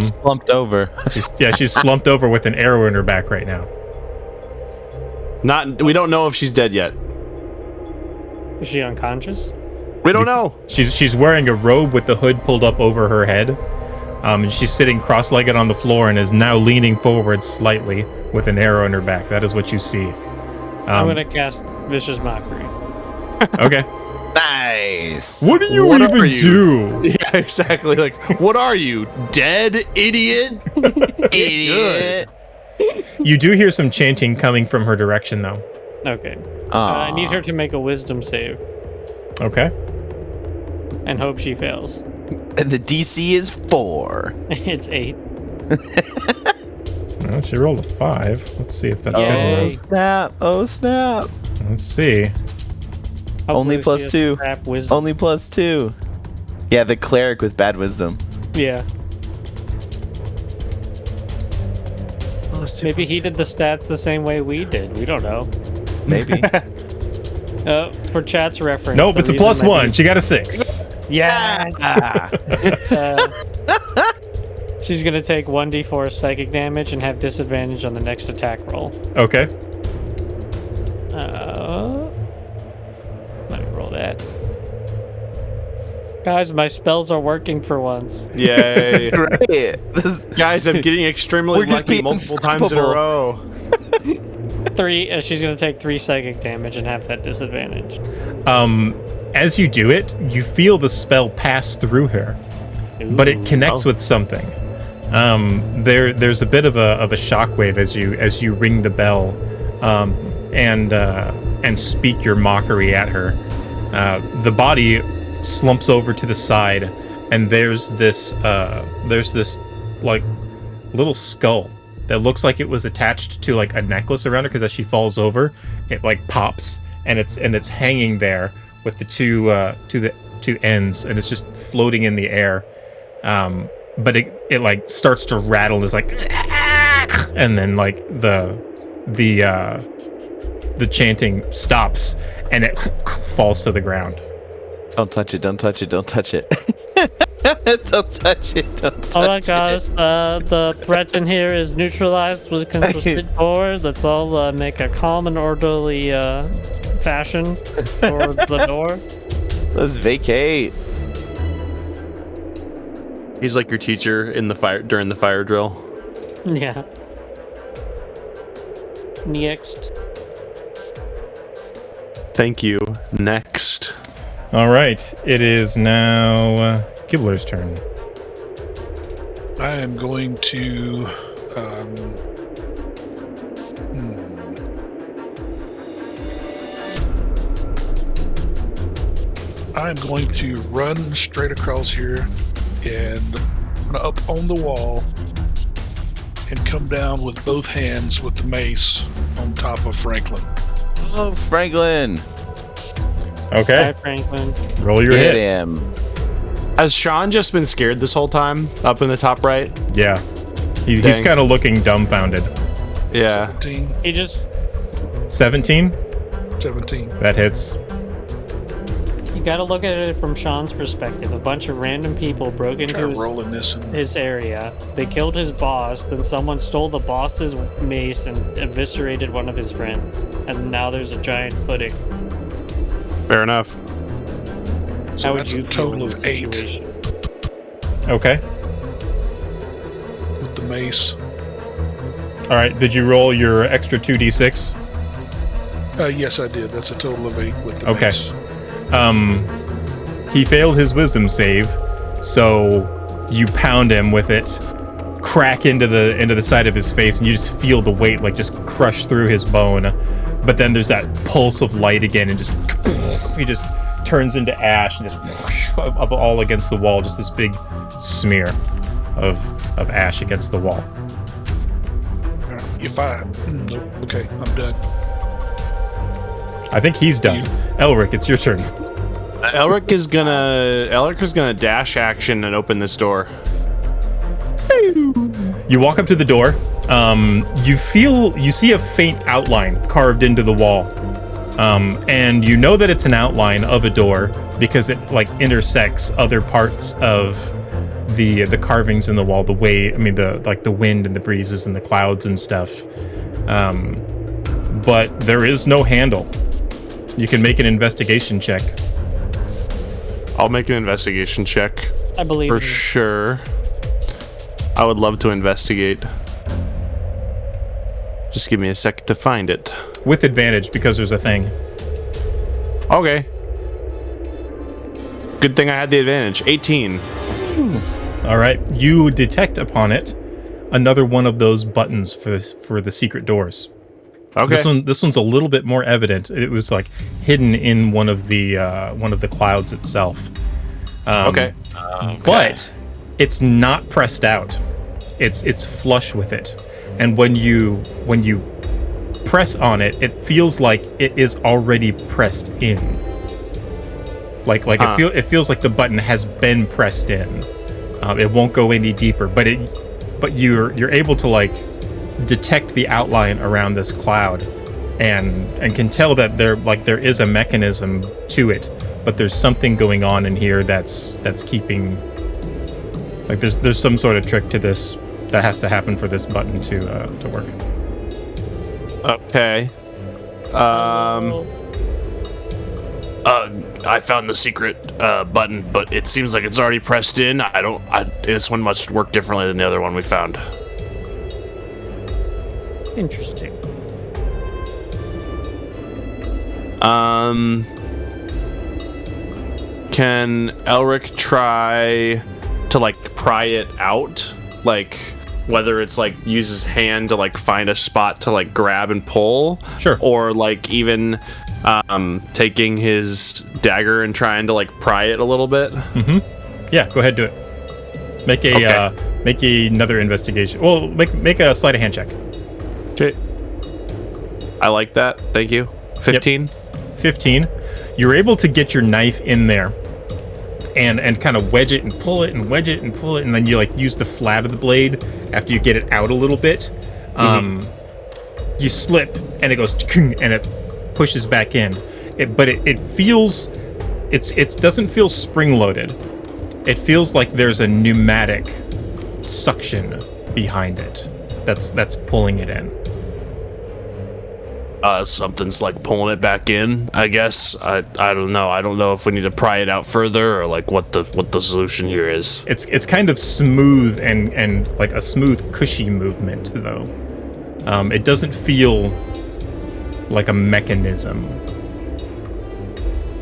Slumped over. She's slumped over with an arrow in her back right now. We don't know if she's dead yet. Is she unconscious? We don't know. She's wearing a robe with the hood pulled up over her head. And she's sitting cross-legged on the floor and is now leaning forward slightly with an arrow in her back. That is what you see. I'm gonna cast Vicious Mockery. Okay. Nice. What do you What even are you? do? Yeah, exactly. Like, what are you? Dead, idiot? Idiot. You do hear some chanting coming from her direction, though. Okay. Aw. I need her to make a wisdom save Okay. and hope she fails. And the DC is 4. It's 8. Well, she rolled a 5. Let's see if that's Yay. good Oh enough. snap! Oh snap! Let's see. Only Hopefully plus she has 2. crap wisdom. Only plus 2. Yeah, the cleric with bad wisdom. Yeah. Plus 2, Maybe plus he 2. did the stats the same way we did. We don't know. Maybe. For chat's reference. Nope, the it's a reason plus that 1. She got a 6. Yeah. Ah. She's gonna take 1d4 psychic damage and have disadvantage on the next attack roll. Okay. Let me roll that. Guys, my spells are working for once. Yay. Great. This- Guys, I'm getting extremely We're gonna lucky be multiple times in a unstoppable. row. 3. She's gonna take 3 psychic damage and have that disadvantage. As you do it, you feel the spell pass through her, but it connects with something. There's a bit of a shockwave as you ring the bell, and speak your mockery at her. The body slumps over to the side, and there's this like little skull that looks like it was attached to like a necklace around her, because as she falls over, it like pops and it's hanging there with the two ends, and it's just floating in the air. But it like starts to rattle and is like, and then like the chanting stops and it falls to the ground. Don't touch it, don't touch it, don't touch it. Don't touch it, don't touch Alright guys, the threat in here is neutralized with consistent board. Let's all make a calm and orderly fashion for the door. it. Let's vacate. He's like your teacher in the fire during the fire drill. Yeah. Next. Thank you. Next. All right, it is now Gibbler's turn. I am going to. I'm going to run straight across here and up on the wall and come down with both hands with the mace on top of Franklin. Oh, Franklin. Okay, Hi, Franklin. roll your Get hit. him. Has Sean just been scared this whole time? Up in the top right? Yeah, he's Dang. kind of looking dumbfounded. Yeah. 17. He just 17, 17. that hits. You gotta look at it from Sean's perspective. A bunch of random people broke into rolling this in his area. They killed his boss. Then someone stole the boss's mace and eviscerated one of his friends. And now there's a giant pudding. Fair enough. So How would that's you a feel total in of this 8 situation? Okay. with the mace. All right. Did you roll your extra 2d6? Yes, I did. That's a total of 8 with the Okay. mace. He failed his wisdom save, so you pound him with it, crack into the side of his face, and you just feel the weight like just crush through his bone. But then there's that pulse of light again, and just he just turns into ash and just whoosh, up all against the wall, just this big smear of ash against the wall. If I... Nope. Okay, I'm done. I think he's done. Elric, it's your turn. Elric is gonna dash action and open this door. You walk up to the door. You see a faint outline carved into the wall, and you know that it's an outline of a door because it like intersects other parts of the carvings in the wall. The wind and the breezes and the clouds and stuff. But there is no handle. You can make an investigation check. I'll make an investigation check. I believe For you. sure. I would love to investigate. Just give me a sec to find it. With advantage because there's a thing. Okay. Good thing I had the advantage. 18. All right, you detect upon it another one of those buttons for the secret doors. Okay. This one's a little bit more evident. It was like hidden in one of the clouds itself. Okay. But it's not pressed out. It's flush with it. And when you press on it, it feels like it is already pressed in. It feels like the button has been pressed in. It won't go any deeper, but you're able to like detect the outline around this cloud, and can tell that there is a mechanism to it, but there's something going on in here that's keeping like there's some sort of trick to this that has to happen for this button to work. Okay. I found the secret button, but it seems like it's already pressed in. This one must work differently than the other one we found. Interesting. Can Elric try to like pry it out? Like whether it's like use his hand to like find a spot to like grab and pull? Sure. Or like even taking his dagger and trying to like pry it a little bit? Yeah, go ahead, do it. Make another investigation. Well, make a sleight of hand check. Okay. I like that. Thank you. 15. 15. You're able to get your knife in there and kind of wedge it and pull it and wedge it and pull it, and then you like use the flat of the blade after you get it out a little bit. You slip and it goes and it pushes back in. It doesn't feel spring loaded. It feels like there's a pneumatic suction behind it that's pulling it in. Something's like pulling it back in, I guess. I don't know. I don't know if we need to pry it out further or like what the solution here is. It's kind of smooth and like a smooth, cushy movement though. It doesn't feel like a mechanism.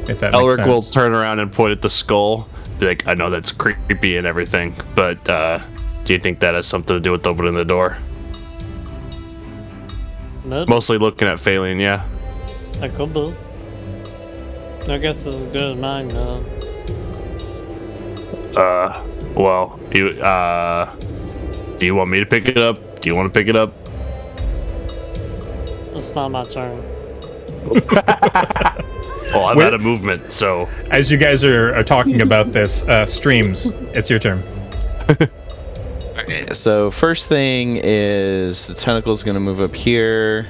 If that makes sense. Elric will turn around and point at the skull. Be like, I know that's creepy and everything, but do you think that has something to do with opening the door? Nope. Mostly looking at Phelan, yeah. I could be. I guess it's as good as mine, though. Well, you do you want me to pick it up? Do you want to pick it up? It's not my turn. Well, I'm out of movement, so. As you guys are talking about this, Streams, it's your turn. Okay, so first thing is the tentacle's gonna move up here.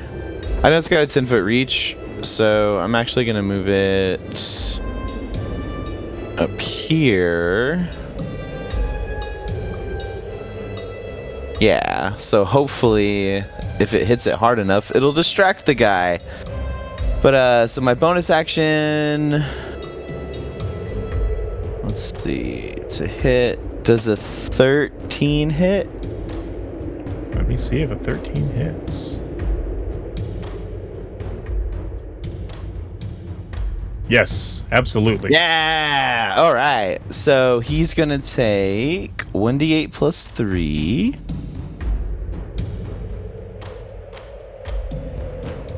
I know it's got a 10-foot reach, so I'm actually gonna move it up here. Yeah, so hopefully if it hits it hard enough, it'll distract the guy. But so my bonus action, let's see, it's a hit. Does a 13 hit? Let me see if a 13 hits. Yes, absolutely. Yeah. All right. So he's gonna take 1d8 plus 3.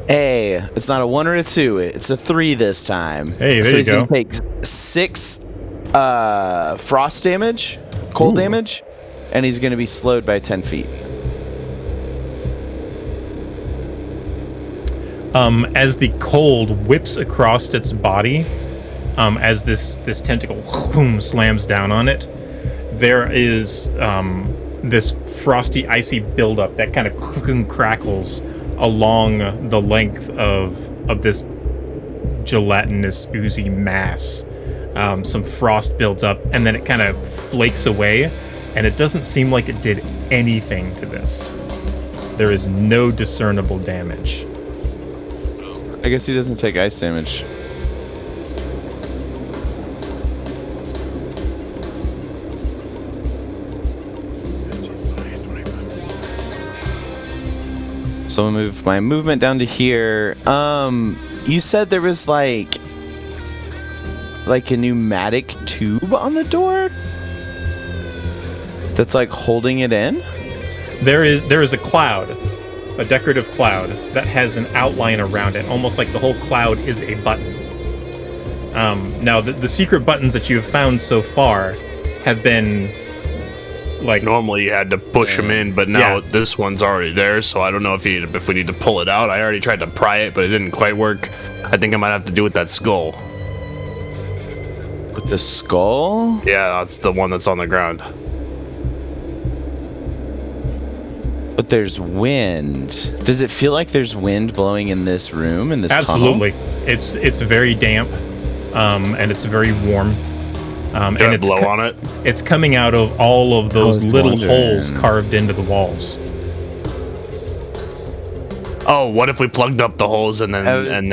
Hey, it's not a 1 or a 2. It's a 3 this time. Hey, there so you he's go. gonna take 6 frost damage, cold damage, and he's gonna be slowed by 10 feet. As the cold whips across its body, as this tentacle slams down on it, there is this frosty, icy buildup that kind of crackles along the length of this gelatinous, oozy mass. Some frost builds up, and then it kind of flakes away, and it doesn't seem like it did anything to this. There is no discernible damage. I guess he doesn't take ice damage. So I'll move my movement down to here. You said there was like a pneumatic tube on the door that's like holding it in? There is a cloud, a decorative cloud that has an outline around it, almost like the whole cloud is a button. Now, the secret buttons that you have found so far have been like Normally you had to push them in, but now this one's already there, so I don't know if we need to pull it out. I already tried to pry it, but it didn't quite work. I think I might have to do with that skull. With the skull? Yeah, that's the one that's on the ground. But there's wind. Does it feel like there's wind blowing in this room, in this absolutely. tunnel? It's very damp, and it's very warm. And it's blow on it. It's coming out of all of those little wondering. holes carved into the walls. Oh, what if we plugged up the holes and then it moved?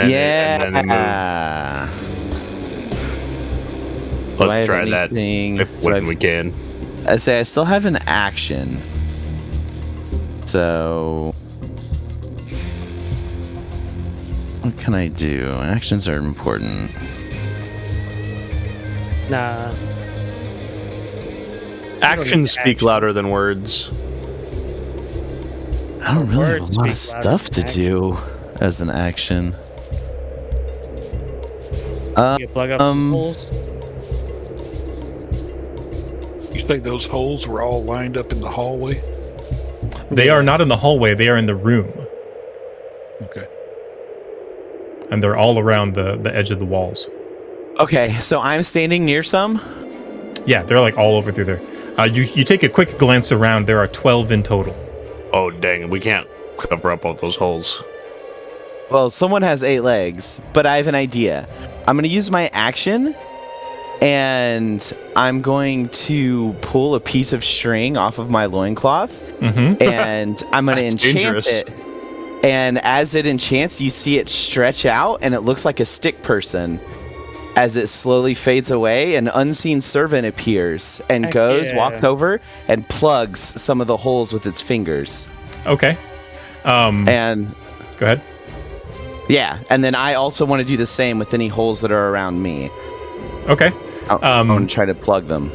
Do I Let's have try that anything- when we can. I say I still have an action. So what can I do? Actions are important. Nah. Actions speak action. louder than words. I don't really have a Words lot of speak louder stuff to than do as an action. You plug up some holes. You think those holes were all lined up in the hallway? They are not in the hallway, they are in the room. Okay. And they're all around the edge of the walls. Okay, so I'm standing near some. Yeah, they're like all over through there. You take a quick glance around, there are 12 in total. Oh, dang. We can't cover up all those holes. Well, someone has 8 legs, but I have an idea. I'm going to use my action, and I'm going to pull a piece of string off of my loincloth, and I'm going to That's enchant dangerous. it. And as it enchants, you see it stretch out, and it looks like a stick person. As it slowly fades away, an unseen servant appears and Heck goes, yeah. walks over, and plugs some of the holes with its fingers. Okay. And Go ahead. yeah, and then I also want to do the same with any holes that are around me. Okay. I want to try to plug them.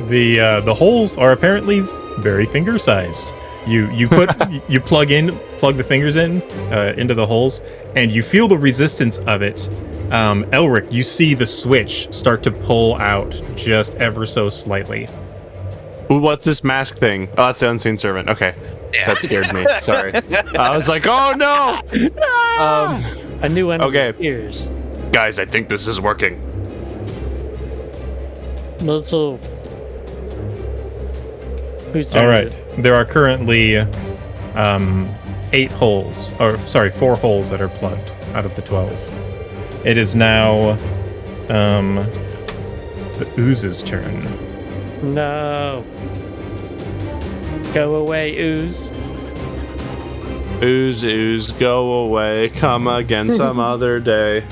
The holes are apparently very finger-sized. You plug the fingers into the holes, and you feel the resistance of it. Elric, you see the switch start to pull out just ever so slightly. Ooh, what's this mask thing? Oh, that's the unseen servant. Okay. That scared me. Sorry. I was like, oh no! A new enemy Okay. appears. Guys, I think this is working. Little. Who's turn All is right. it? There are currently 4 holes that are plugged out of the 12. It is now the ooze's turn. No. Go away, ooze. Ooze, go away. Come again some other day.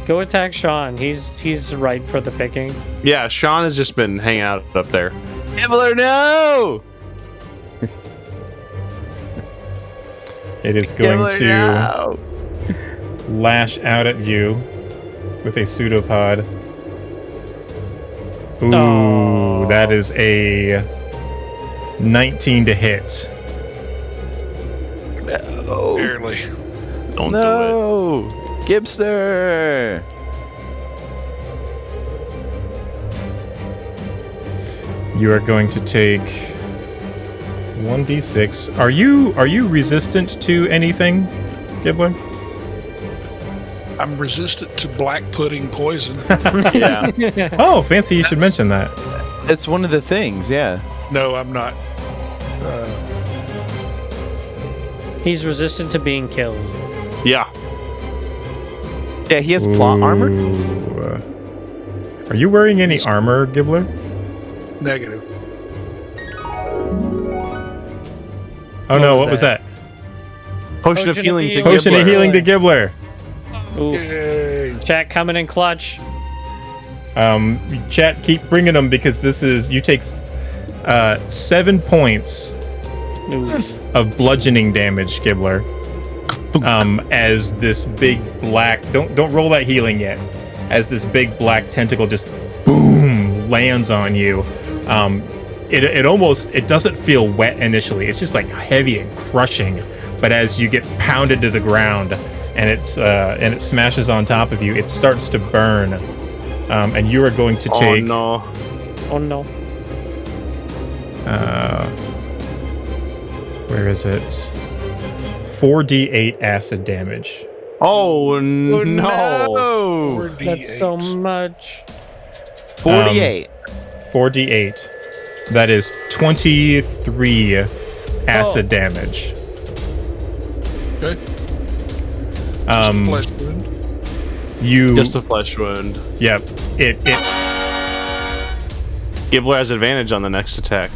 Go attack Sean. He's ripe for the picking. Yeah, Sean has just been hanging out up there. Gibbler, no! It is going Gibbler, to no! lash out at you with a pseudopod. Ooh, Oh. that is a 19 to hit. No! Barely. Don't do No! Gibster! You are going to take 1d6. Are you resistant to anything, Gibbler? I'm resistant to black pudding poison. it. Yeah. Oh, fancy! You should mention that. It's one of the things, yeah. No, I'm not. He's resistant to being killed. Yeah. Yeah, he has plot armor. Ooh. Are you wearing any armor, Gibbler? Negative. Oh no! What was that? Potion of healing to Potion of Gibbler. healing to Gibbler. Ooh. Yay. Chat coming in clutch. Chat, keep bringing them because this is you take 7 points Ooh. of bludgeoning damage, Gibbler. As this big black don't roll that healing yet. As this big black tentacle just boom lands on you. It doesn't feel wet initially. It's just like heavy and crushing. But as you get pounded to the ground and it smashes on top of you, it starts to burn. And you are going to take. Oh no. Oh no. Where is it? 4d8 acid damage. Oh no. No! That's so much. 48. 4d8. That is 23 acid damage. Okay. Um, Flesh wound. You. Just a flesh wound. Yep. It. Gibbler has advantage on the next attack.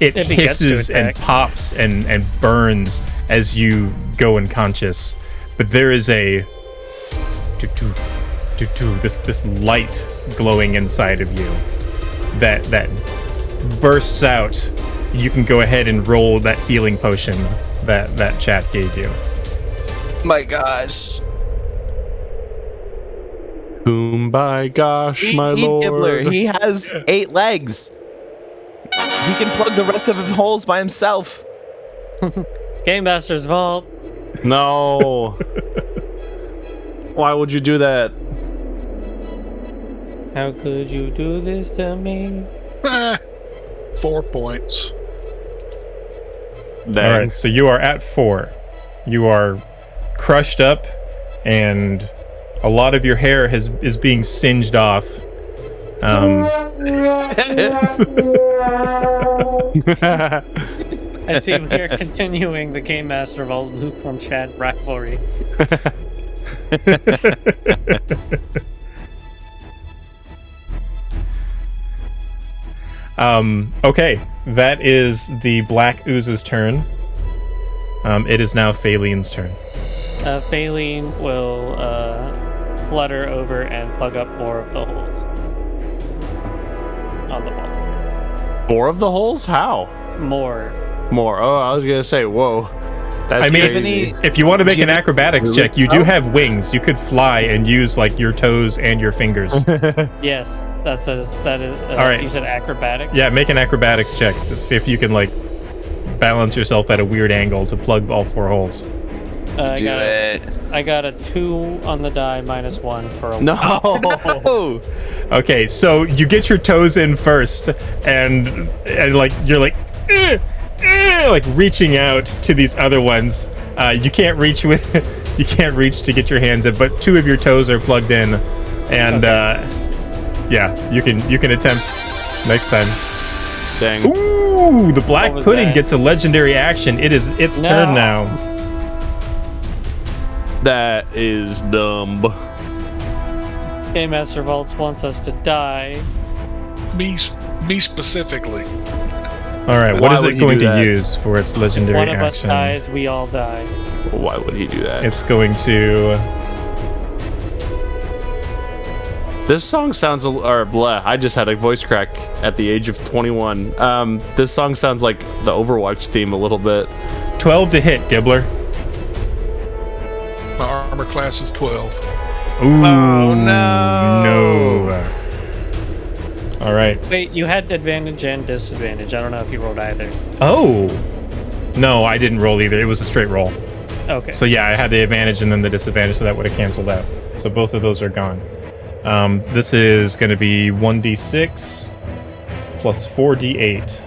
It If he gets to hisses and attack. pops and burns as you go unconscious. But there is a this light glowing inside of you that bursts out. You can go ahead and roll that healing potion that chat gave you. My gosh. Boom by gosh, my lord. Gibbler, he has 8 legs. He can plug the rest of the holes by himself. Game Master's vault. No. Why would you do that? How could you do this to me? 4 points. All right, so you are at 4. You are crushed up, and a lot of your hair is being singed off. I see we're continuing the Game Master Vault lukewarm chat rivalry. Okay, that is the Black Ooze's turn. It is now Phalene's turn. Phaline will flutter over and plug up more of the holes on the wall. 4 of the holes? How? More. More. Oh, I was gonna say, whoa. That's I mean, crazy. if you want to make Do you an have- acrobatics check, you do have wings. You could fly and use like your toes and your fingers. Yes, that is. All right. You said acrobatic. Yeah, make an acrobatics check if you can like balance yourself at a weird angle to plug all 4 holes. Do it. I got a 2 on the die, -1 for a No. Oh! Okay, so you get your toes in first, and like you're like, like reaching out to these other ones. You can't reach to get your hands in, but 2 of your toes are plugged in, and yeah, you can attempt next time. Dang. Ooh, the black What was pudding that? gets a legendary action. It is its turn now. That is dumb. Game Master Vaults wants us to die. Me specifically. All right, what Why is would it he going do to that? use for its legendary One of action? us dies, we all die. Why would he do that? It's going to. This song sounds or blah. I just had a voice crack at the age of 21. This song sounds like the Overwatch theme a little bit. 12 to hit, Gibbler. My armor class is 12. Ooh, Oh, no. No. All right. Wait, you had advantage and disadvantage. I don't know if you rolled either. Oh. No, I didn't roll either. It was a straight roll. Okay. So yeah, I had the advantage and then the disadvantage, so that would have canceled out. So both of those are gone. This is going to be 1d6 plus 4d8.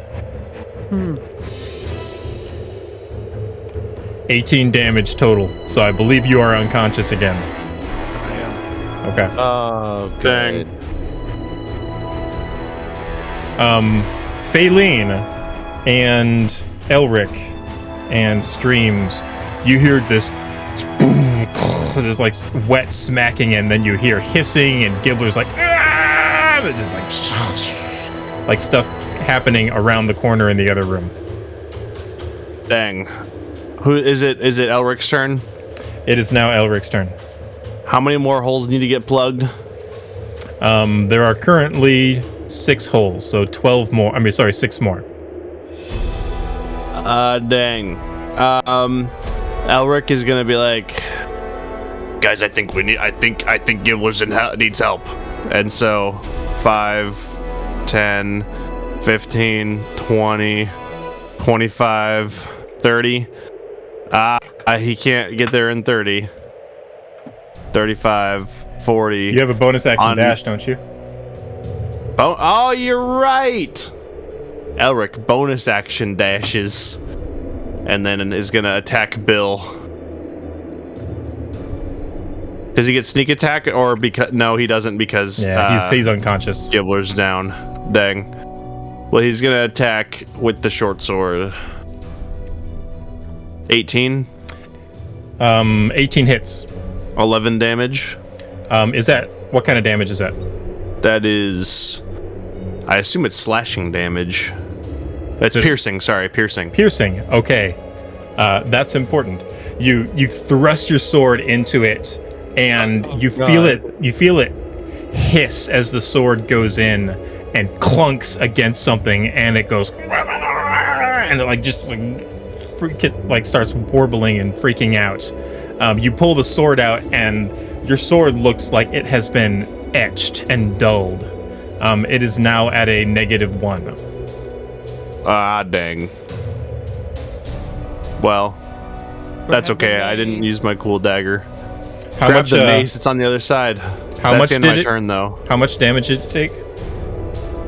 18 damage total. So I believe you are unconscious again. I am. Okay. Oh, Dang. good. Faylene and Elric and Streams, you hear this there's like wet smacking, and then you hear hissing, and Gibbler's like, ah! There's just like stuff happening around the corner in the other room. Dang. Who is it? Is it Elric's turn? It is now Elric's turn. How many more holes need to get plugged? There are currently 6 holes, so 12 more. I mean, sorry, 6 more. Dang. Elric is gonna be like, guys, I think Gibbler's needs help. And so 5, 10, 15, 20, 25, 30. He can't get there in 30. 35, 40. You have a bonus action dash, don't you? Oh, you're right. Elric bonus action dashes, and then is gonna attack Bill. Does he get sneak attack, or because no, he doesn't, because Yeah, he's unconscious. Gibbler's down. Dang. Well, he's gonna attack with the short sword. 18, 18 hits. 11 damage. Is that what kind of damage is that? That is, I assume it's slashing damage. It's piercing. Sorry, piercing. Piercing. Okay, that's important. You thrust your sword into it, and you feel it. You feel it hiss as the sword goes in and clunks against something, and it goes, and it like just like starts warbling and freaking out. You pull the sword out, and your sword looks like it has been etched and dulled. It is now at a -1. Ah, dang. Well, that's okay. I didn't use my cool dagger. How Grab much? the mace. It's on the other side. How That's much the end of did my it? turn, though. How much damage did it take?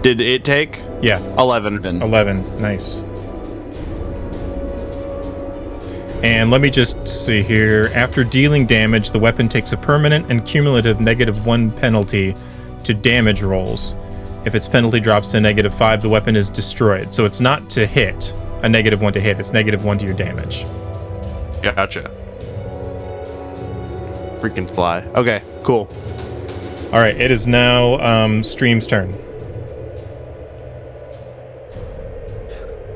Did it take? Yeah, 11. 11. Nice. And let me just see here. After dealing damage, the weapon takes a permanent and cumulative -1 penalty to damage rolls. If its penalty drops to -5, the weapon is destroyed. So it's not to hit, a -1 to hit. It's -1 to your damage. Gotcha. Freaking fly. Okay, cool. All right, it is now Stream's turn.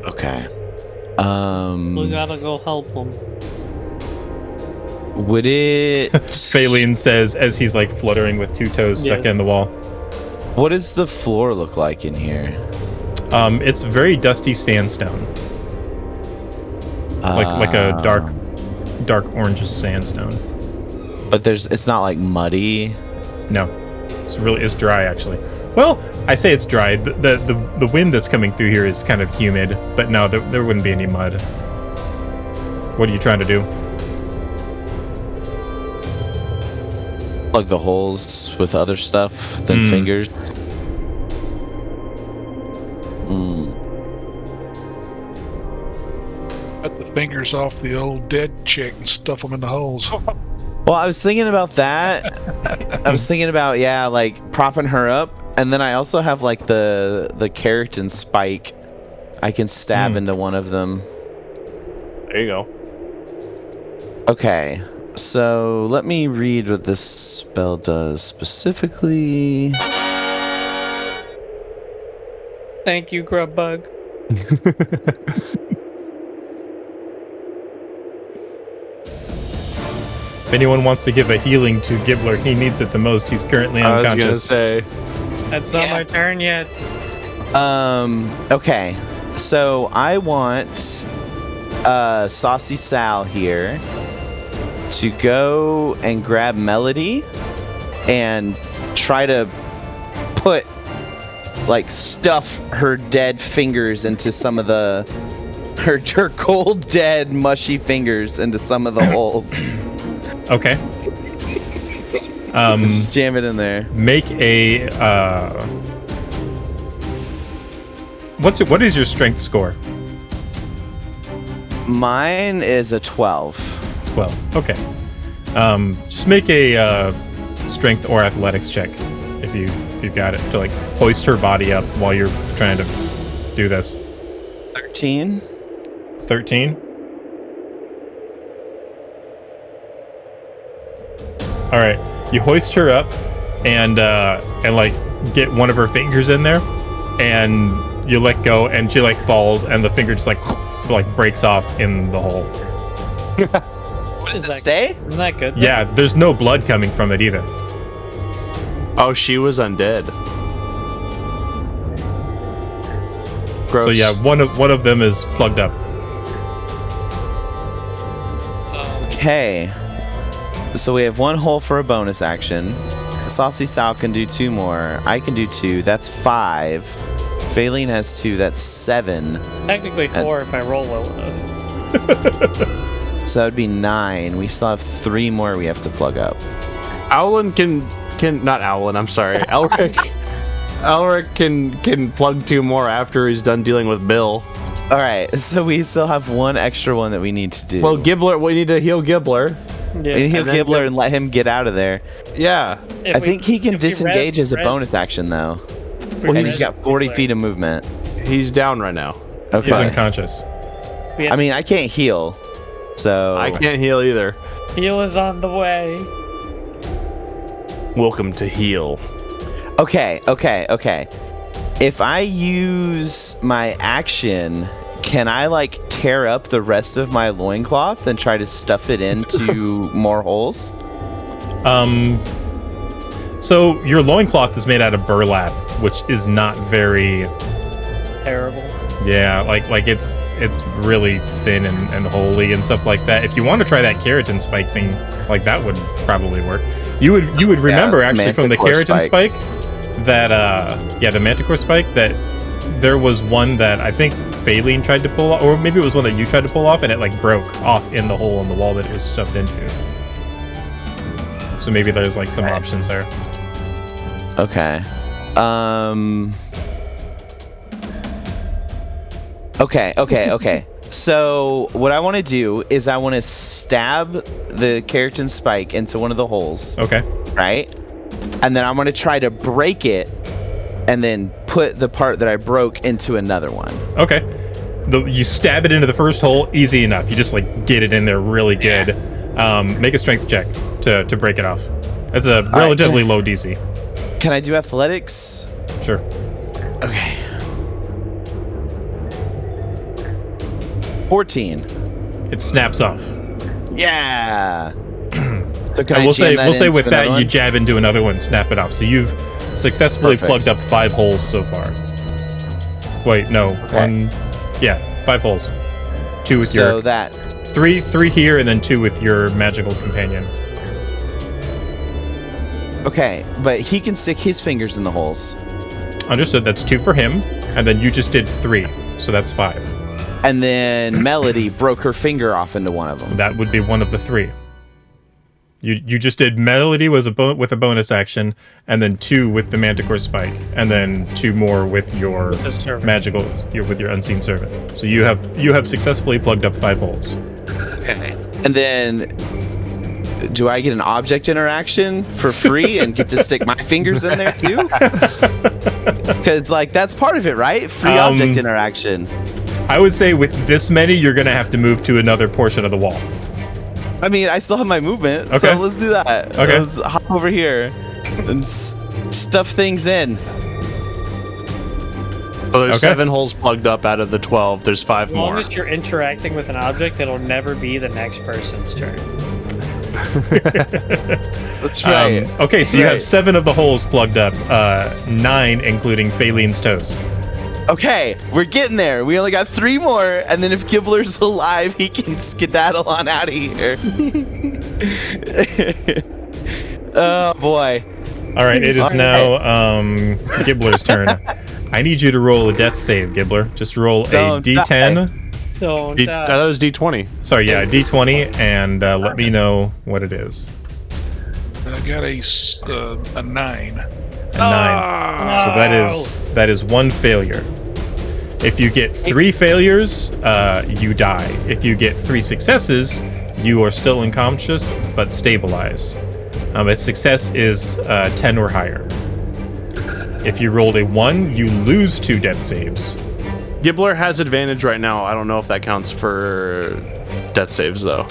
Okay. We gotta go help him. Would it? Faylene says as he's like fluttering with 2 toes stuck Yes. in the wall. What does the floor look like in here? It's very dusty sandstone, like a dark orange sandstone. But it's not like muddy. No, it's dry actually. Well, I say it's dry. The wind that's coming through here is kind of humid, but no, there wouldn't be any mud. What are you trying to do? Plug the holes with other stuff than fingers. Cut the fingers off the old dead chick and stuff them in the holes. Well, I was thinking about that. I was thinking about like propping her up, and then I also have like the keratin spike. I can stab into one of them. There you go. Okay. So let me read what this spell does specifically. Thank you, grub bug. If anyone wants to give a healing to Gibbler, he needs it the most. He's currently I was gonna unconscious. say. That's not my turn yet. Okay. So I want Saucy Sal here to go and grab Melody and try to put, like, stuff her dead fingers into some of the her cold, dead, mushy fingers into some of the holes. Okay. Just jam it in there. Make a what is your strength score? Mine is a 12. 12. Okay. Just make a strength or athletics check if you've got it to like hoist her body up while you're trying to do this. 13. 13. All right. You hoist her up and like get one of her fingers in there, and you let go, and she like falls, and the finger just like breaks off in the hole. Does it stay? Isn't that good? Yeah, there's no blood coming from it either. Oh, she was undead. Gross. So yeah, one of them is plugged up. Okay. So we have one hole for a bonus action. Saucy Sal can do 2 more. I can do 2. That's 5. Faline has 2. That's 7. Technically 4 if I roll well enough. So that would be 9. We still have 3 more we have to plug up. Owlin can not Owlin, I'm sorry. Elric can plug 2 more after he's done dealing with Bill. All right. So we still have one extra one that we need to do. Well, Gibbler, we need to heal Gibbler. Yeah. we need to heal and then Gibbler and let him get out of there. Yeah. I think he can disengage as a bonus action, though. Well, And he's got 40 feet of movement. He's down right now. He's Okay. unconscious. I mean, I can't heal. So I can't heal either. Heal is on the way. Welcome to heal. Okay. If I use my action, can I like tear up the rest of my loincloth and try to stuff it into more holes? So your loincloth is made out of burlap, which is not very Terrible. yeah, like it's really thin and holy and stuff like that. If you want to try that keratin spike thing, like that would probably work. You would remember actually from the Manticore keratin spike that the manticore spike, that there was one that I think Faline tried to pull off, or maybe it was one that you tried to pull off, and it like broke off in the hole in the wall that it was shoved into. So maybe there's like some options there. Okay. Okay. So what I want to do is I want to stab the keratin spike into one of the holes. Okay. Right? And then I'm going to try to break it and then put the part that I broke into another one. Okay. You stab it into the first hole, easy enough. You just like get it in there really good. Make a strength check to break it off. That's a relatively low DC. Can I do athletics? Sure. Okay. 14. It snaps off. Yeah. So can And I we'll jam say into with that another you one? jab into another one, snap it off. So you've successfully Perfect. plugged up 5 holes so far. Wait, no. Okay. 5 holes. 2 with So your that 3 here, and then 2 with your magical companion. okay, but he can stick his fingers in the holes. Understood. That's 2 for him, and then you just did 3, so that's 5. And then Melody broke her finger off into one of them. That would be one of the 3. You just did Melody with a bonus action, and then 2 with the Manticore Spike, and then 2 more with your the servant. magical, with your Unseen Servant. So you have successfully plugged up 5 holes. Okay. And then do I get an object interaction for free and get to stick my fingers in there too? Because like that's part of it, right? Free object interaction. I would say with this many, you're gonna have to move to another portion of the wall. I mean, I still have my movement, Okay. so let's do that. Okay. Let's hop over here and stuff things in. So there's Okay. 7 holes plugged up out of the 12. There's 5 As long more. as you're interacting with an object, it'll never be the next person's turn. That's right. Okay, so you Right. have 7 of the holes plugged up, 9 including Phaeline's toes. Okay, we're getting there. We only got 3 more, and then if Gibbler's alive, he can skedaddle on out of here. Oh boy. All right, it is All now Gibbler's turn. I need you to roll a death save, Gibbler. Just roll a Don't D10. Don't I die. thought it was D20. Sorry, yeah, a D20, and let me know what it is. I got a 9. A 9. So that is 1 failure. If you get 3 failures, you die. If you get 3 successes, you are still unconscious but stabilize. A success is 10 or higher. If you rolled a 1, you lose 2 death saves. Gibbler has advantage right now. I don't know if that counts for death saves, though.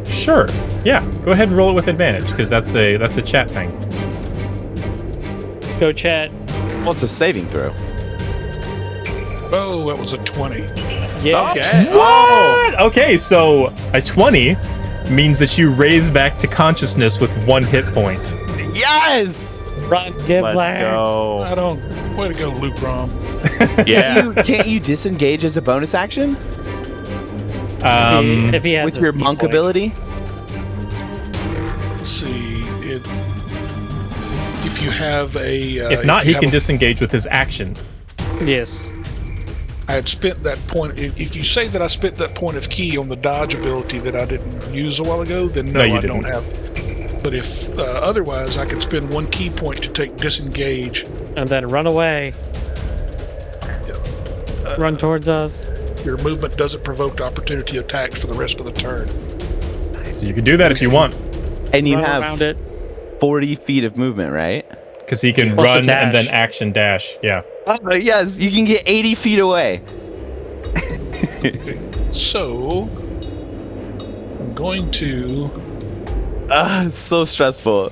Sure. Yeah, go ahead and roll it with advantage because that's a chat thing. Go chat. Well, it's a saving throw. Oh, that was a 20. Yeah. What? Okay, so a 20 means that you raise back to consciousness with 1 hit point. Yes! Run, Gibbler. Let's go. I don't. Way to go, Luke Rom. Yeah. Can't you disengage as a bonus action If he has with his your key monk point. ability? Let's see. If you have a. If not, you he have can a- disengage with his action. Yes. I had spent that point. If you say that I spent that point of key on the dodge ability that I didn't use a while ago, then no, you I don't didn't. have. But if otherwise, I can spend 1 key point to take disengage. And then run away. Run towards us. Your movement doesn't provoke opportunity attacks for the rest of the turn. So you can do that if you want, And you Run have around it. 40 feet of movement, right? because he can Plus a run and then dash. action dash. Yeah. Yes, you can get 80 feet away. So I'm going to. It's so stressful.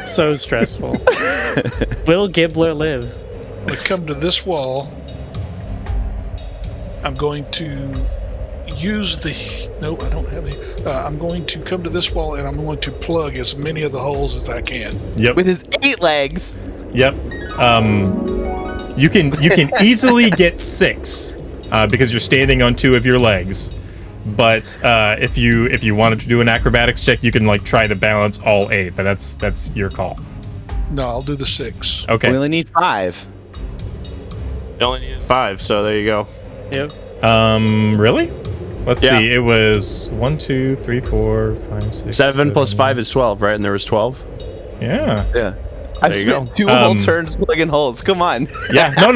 So stressful. Will Gibbler live? I'm going to come to this wall. I'm going to use the. No, I don't have any. I'm going to come to this wall and I'm going to plug as many of the holes as I can. Yep. With his 8 legs. Yep. You can easily get 6 because you're standing on 2 of your legs. But if you wanted to do an acrobatics check, you can like try to balance all 8. But that's your call. No, I'll do the 6. Okay. We only need 5. You only needed 5, so there you go. Yep. Really? Let's Yeah. see. It was 1, 2, 3, 4, 5, 6. 7 plus 5 is 12, right? And there was 12. Yeah. Yeah. I There you spent go. 2 whole turns plugging holes. Come on. Yeah. No.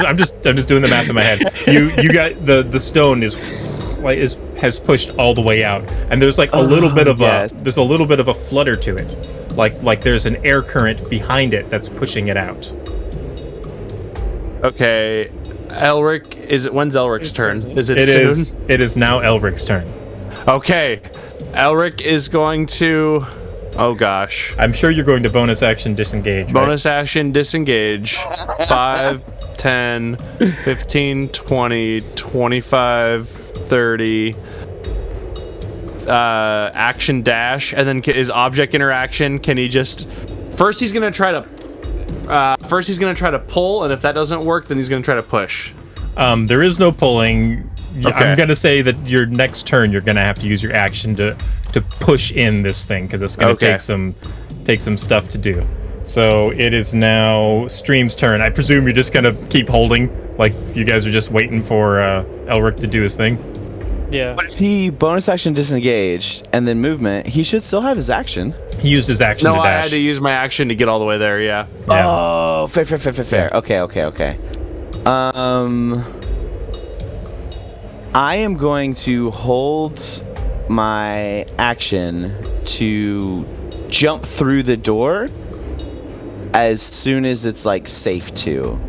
I'm just doing the math in my head. You got the stone has pushed all the way out, and there's like a little bit of there's a little bit of a flutter to it, like there's an air current behind it that's pushing it out. Okay. Elric, when's Elric's turn? Is it It soon? is now Elric's turn. Okay. Elric is going to. Oh gosh. I'm sure you're going to bonus action disengage. right? Bonus action disengage. 5, 10, 15, 20, 25, 30. Action dash, and then his object interaction. Can he just? First, he's gonna try to pull, and if that doesn't work, then he's gonna try to push. There is no pulling. Okay. I'm gonna say that your next turn you're gonna have to use your action to push in this thing because it's gonna Okay. take some stuff to do. So it is now Stream's turn. I presume you're just gonna keep holding, like you guys are just waiting for Elric to do his thing. Yeah. But if he bonus action disengaged and then movement, he should still have his action. He used his action No, to I dash. had to use my action to get all the way there. Yeah. Yeah. Oh, fair. Okay. I am going to hold my action to jump through the door as soon as it's like safe to.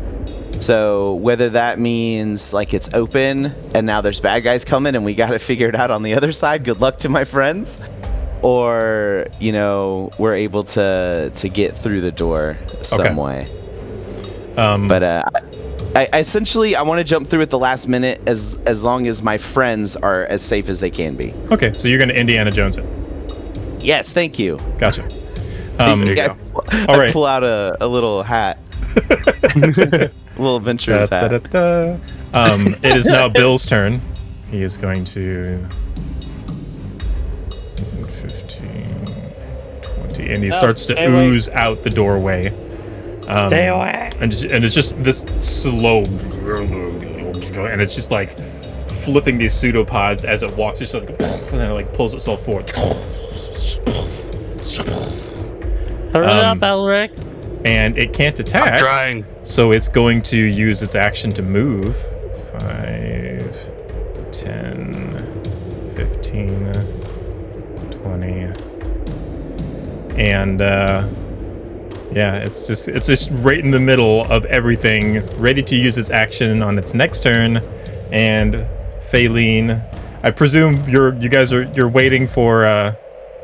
So whether that means like it's open and now there's bad guys coming and we got to figure it out on the other side. Good luck to my friends. Or, you know, we're able to get through the door some way. But I essentially I want to jump through at the last minute as long as my friends are as safe as they can be. Okay, so you're going to Indiana Jones it. Yes, thank you. Gotcha. There you I, go. All right. I pull out a little hat. Little adventurous hat. It is now Bill's turn. He is going to 15, 20, and he starts to stay away. ooze out the doorway. Stay away. And it's just this slow, and it's just like flipping these pseudopods as it walks. It's like, and then it like pulls itself forward. Hurry up, Elric. And it can't attack. I'm trying. So it's going to use its action to move. 5, 10, 15, 20. And yeah, it's just right in the middle of everything, ready to use its action on its next turn. And Faylene, I presume you guys are waiting for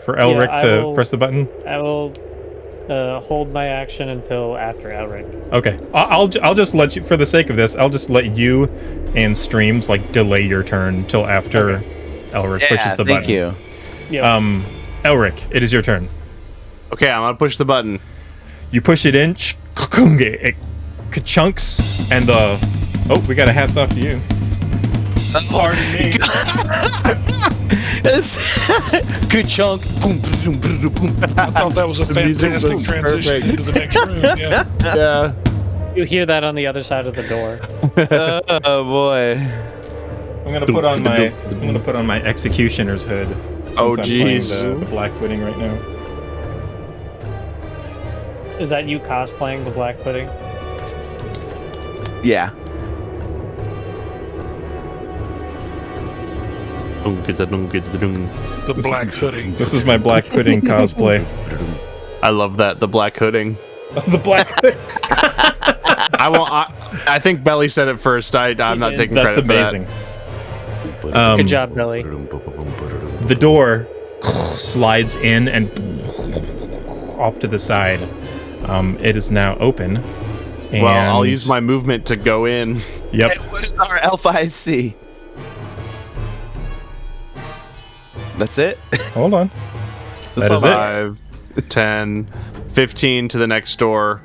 Elric to press the button. I will hold my action until after Elric. Okay, I'll just let you, for the sake of this, I'll just let you and Streams like delay your turn till after Elric pushes the button. Thank you. Yep. Elric, it is your turn. Okay, I'm gonna push the button. You push it in, it ka-chunks, and we got a hats off to you. Pardon me. Good chunk. Boom, boom, boom, boom. I thought that was a fantastic transition into the next room. Yeah. Yeah. You hear that on the other side of the door. Oh boy. I'm gonna put on my executioner's hood. Since Oh, I'm playing jeez. the Black Pudding right now. Is that you cosplaying the Black Pudding? Yeah. The black hoodie. This is my Black Pudding cosplay. I love that, the black hooding. The Black Pudding. I think Belly said it first. I'm not taking That's credit amazing. Good job, Billy. The door slides in and off to the side. It is now open. And Well, I'll use my movement to go in. Yep. What is our Alpha IC? That's it? Hold on. That's That is all it. 5, 10, 15 to the next door.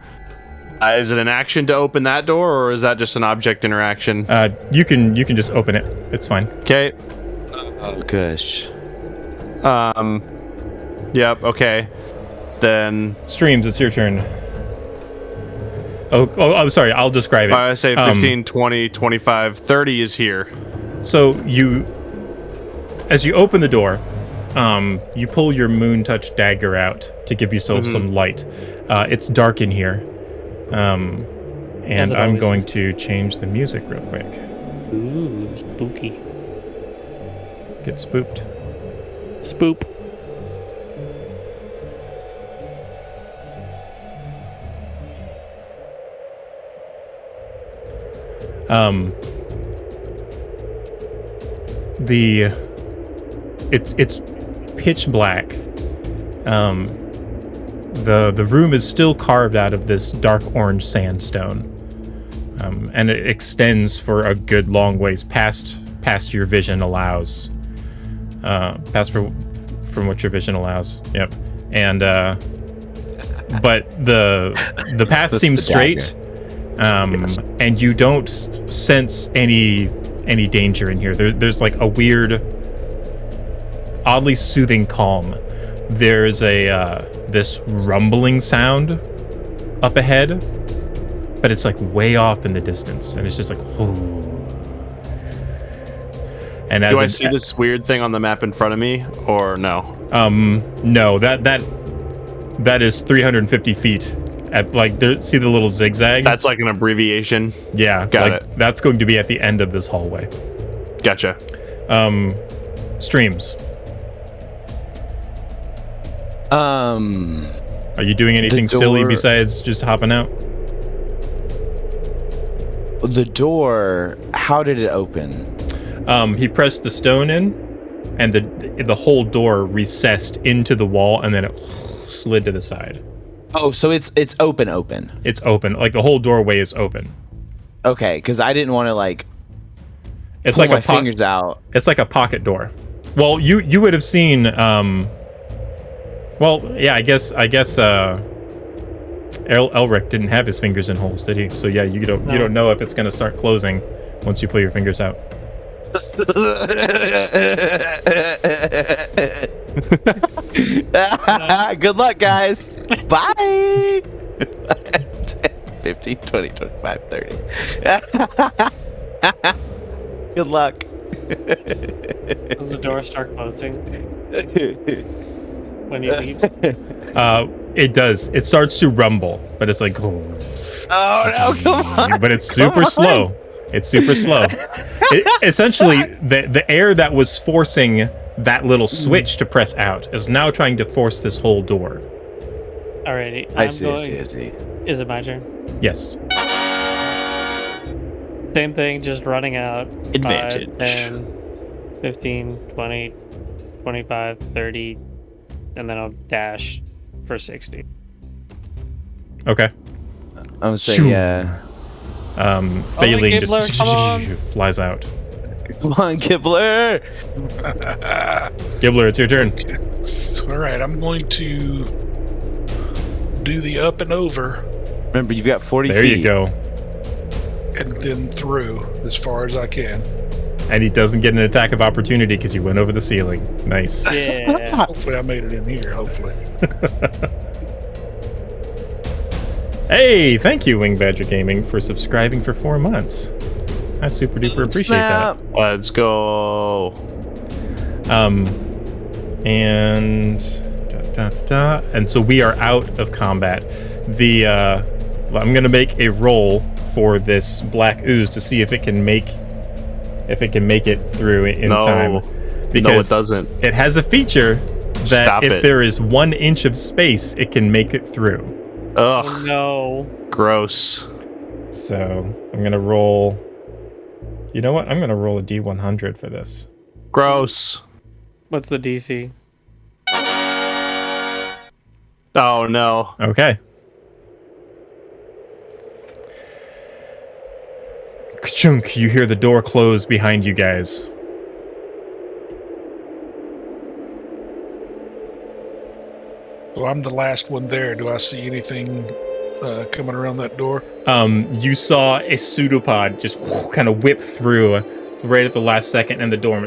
Is it an action to open that door, or is that just an object interaction? You can just open it. It's fine. Okay. Oh gosh. Yep. Okay. Then Streams, it's your turn. Oh, I'm sorry. I'll describe it. I say 15, 20, 25, 30 is here. So as you open the door, you pull your moon touch dagger out to give yourself some light. It's dark in here. And it I'm always going is. to change the music real quick. Ooh, spooky. Get spooked. Spoop. It's pitch black. The room is still carved out of this dark orange sandstone, and it extends for a good long ways past your vision allows. From what your vision allows. Yep. And but the path That's seems the straight, and you don't sense any danger in here. There's like a weird, oddly soothing calm. There's this rumbling sound up ahead, but it's like way off in the distance, and it's just like, oh. And Do I see this weird thing on the map in front of me, or no? No, that is 350 feet. At like, see the little zigzag? That's like an abbreviation. Yeah, Got like, it. That's going to be at the end of this hallway. Gotcha. Streams. Are you doing anything silly door- besides just hopping out? The door, how did it open? He pressed the stone in, and the whole door recessed into the wall, and then it slid to the side. Oh, so it's open. It's open. Like the whole doorway is open. Okay, because I didn't want to It's pull like my a fingers out. It's like a pocket door. Well, you would have seen. Well, yeah, I guess. Elric didn't have his fingers in holes, did he? So yeah, you don't know if it's gonna start closing once you pull your fingers out. Good luck, guys. Bye. 15, 20, 25, 30. Good luck. Does the door start closing when he leaves? It does. It starts to rumble, but it's like, Oh no, come on. but it's super slow. It's super slow. Essentially, the air that was forcing that little switch to press out is now trying to force this whole door. Alrighty. I see. Is it my turn? Yes. Same thing, just running out. Advantage. 5, 10, 15, 20, 25, 30, and then I'll dash for 60. Okay. I'm saying, yeah. Failing Gibbler, just come on. flies out. Come on, Gibbler. Gibbler, it's your turn. All right, I'm going to do the up and over Remember, you've got 40 There feet. you go. and then through as far as I can. And he doesn't get an attack of opportunity because you went over the ceiling. Nice. Yeah. Hopefully I made it in here, hopefully. Hey, thank you, Wing Badger Gaming, for subscribing for 4 months. I super duper appreciate Snap. Let's go. that. And and so we are out of combat. I'm gonna make a roll for this black ooze to see if it can make it through in No. time. No, Because it doesn't. it has a feature that Stop if it. there is 1 inch of space, it can make it through. Ugh, Oh, no. gross. So I'm gonna roll. You know what? I'm gonna roll a D100 for this. Gross. What's the DC? Oh no. Okay. Ka-chunk, you hear the door close behind you guys. So I'm the last one there. Do I see anything coming around that door? You saw a pseudopod just kind of whip through right at the last second, and the door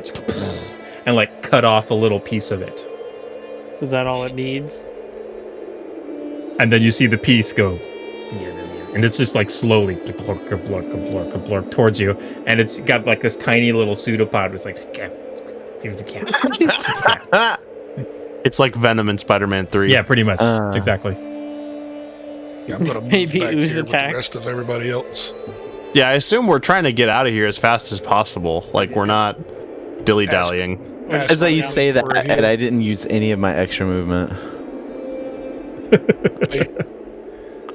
and like cut off a little piece of it. Is that all it needs? And then you see the piece go, and it's just like slowly blurk towards you, and it's got like this tiny little pseudopod. It's like, It's like Venom in Spider-Man 3. yeah, pretty much, exactly. Yeah, I'm gonna move Maybe back ooze here with the attacks. rest of everybody else. Yeah, I assume we're trying to get out of here as fast as possible. Like, we're not dilly-dallying. As I say that, We're in and here. I didn't use any of my extra movement. I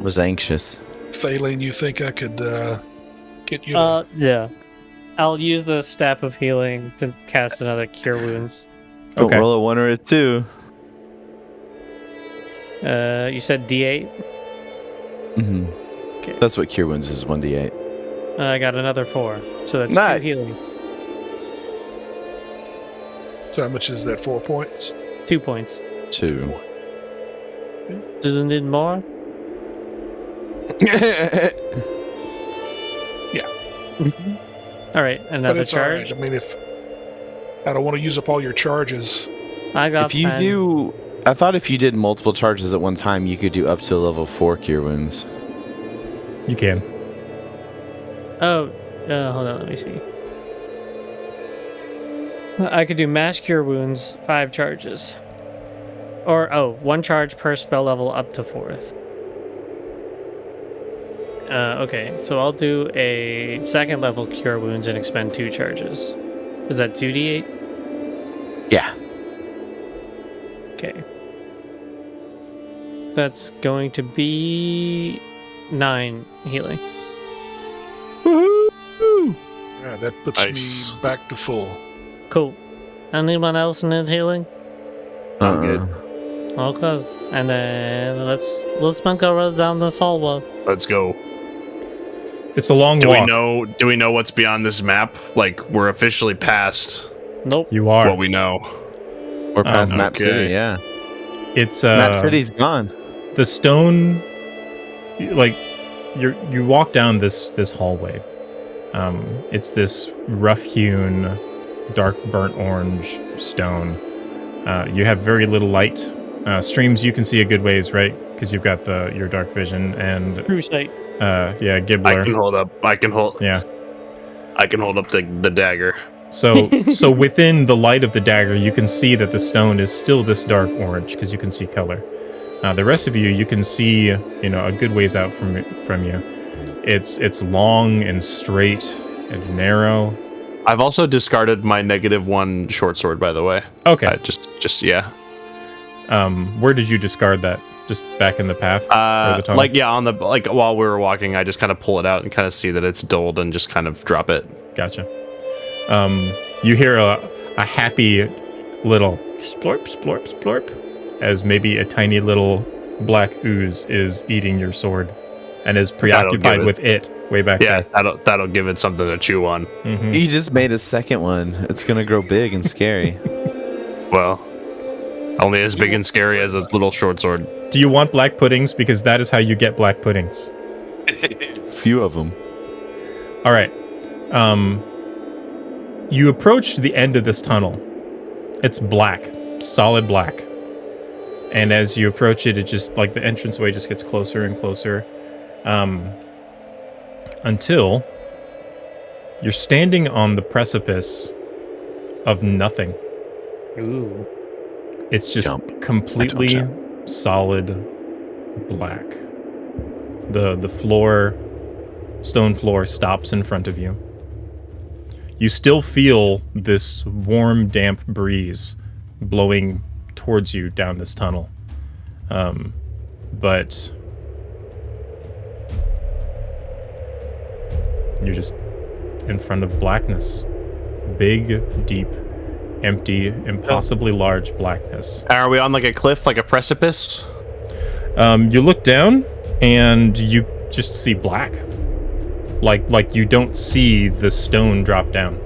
was anxious. Phelan, you think I could get you to Yeah. I'll use the Staff of Healing to cast another Cure Wounds. Don't Okay. roll a 1 or a 2. You said D8? Mm-hmm. Okay. That's what Cure Wounds is, 1d8. I got another 4. So that's Nice. 2 healing. So how much is that? 4 points? 2 points. 2. Does it need more? Alright, But another it's all charge. right. I mean, if I don't want to use up all your charges. I got If you 10. do... I thought if you did multiple charges at one time, you could do up to a level 4 Cure Wounds. You can. Oh, hold on, let me see. I could do Mass Cure Wounds, 5 charges. Or, 1 charge per spell level up to 4th. Okay, so I'll do a 2nd level Cure Wounds and expend 2 charges. Is that 2d8? Yeah. Okay. That's going to be 9 healing. Woohoo! Yeah, that puts Nice. me back to full. Cool. Anyone else need healing? I'm good. Okay. And then let's make our way down this hallway. Let's go. It's a long Do walk. we know what's beyond this map? Like, we're officially past Nope. You are. what we know. We're past Map okay. City, yeah. It's Map City's gone. the stone. Like, you walk down this hallway. It's this rough-hewn, dark burnt orange stone. You have very little light. Streams you can see a good ways, right? Because you've got your dark vision and True sight. yeah, Gibbler. I can hold up. Yeah. I can hold up the dagger. So within the light of the dagger, you can see that the stone is still this dark orange because you can see color. The rest of you can see, a good ways out from you. It's long and straight and narrow. I've also discarded my -1 short sword, by the way. Okay. Just yeah. Where did you discard that? Just back in the path? Or the tunnel? While we were walking, I just kind of pull it out and kind of see that it's dulled and just kind of drop it. Gotcha. You hear a happy little splorp, splorp, splorp, as maybe a tiny little black ooze is eating your sword and is preoccupied with it way back Yeah, there. that'll give it something to chew on. Mm-hmm. You just made a second one. It's gonna grow big and scary. Well, only as big and scary as a little short sword. Do you want black puddings? Because that is how you get black puddings. Few of them. All right. You approach the end of this tunnel. It's black, solid black. And as you approach it, it just, like, the entranceway just gets closer and closer. Until you're standing on the precipice of nothing. Ooh. It's just completely solid black. The floor, stone floor, stops in front of you. You still feel this warm, damp breeze blowing towards you down this tunnel. But you're just in front of blackness. Big, deep, empty, impossibly large blackness. Are we on like a cliff, like a precipice? You look down and you just see black. Like you don't see the stone drop down.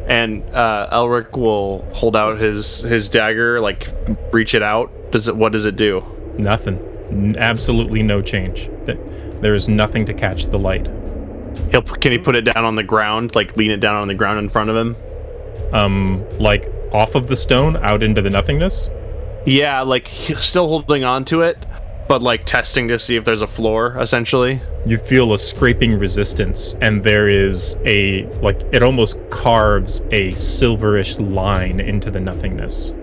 And Elric will hold out his dagger, like reach it out. What does it do? Nothing. Absolutely no change. There is nothing to catch the light. Can he put it down on the ground, like lean it down on the ground in front of him? Like off of the stone out into the nothingness? Yeah, like still holding on to it, but like testing to see if there's a floor, essentially. You feel a scraping resistance, and there is it almost carves a silverish line into the nothingness.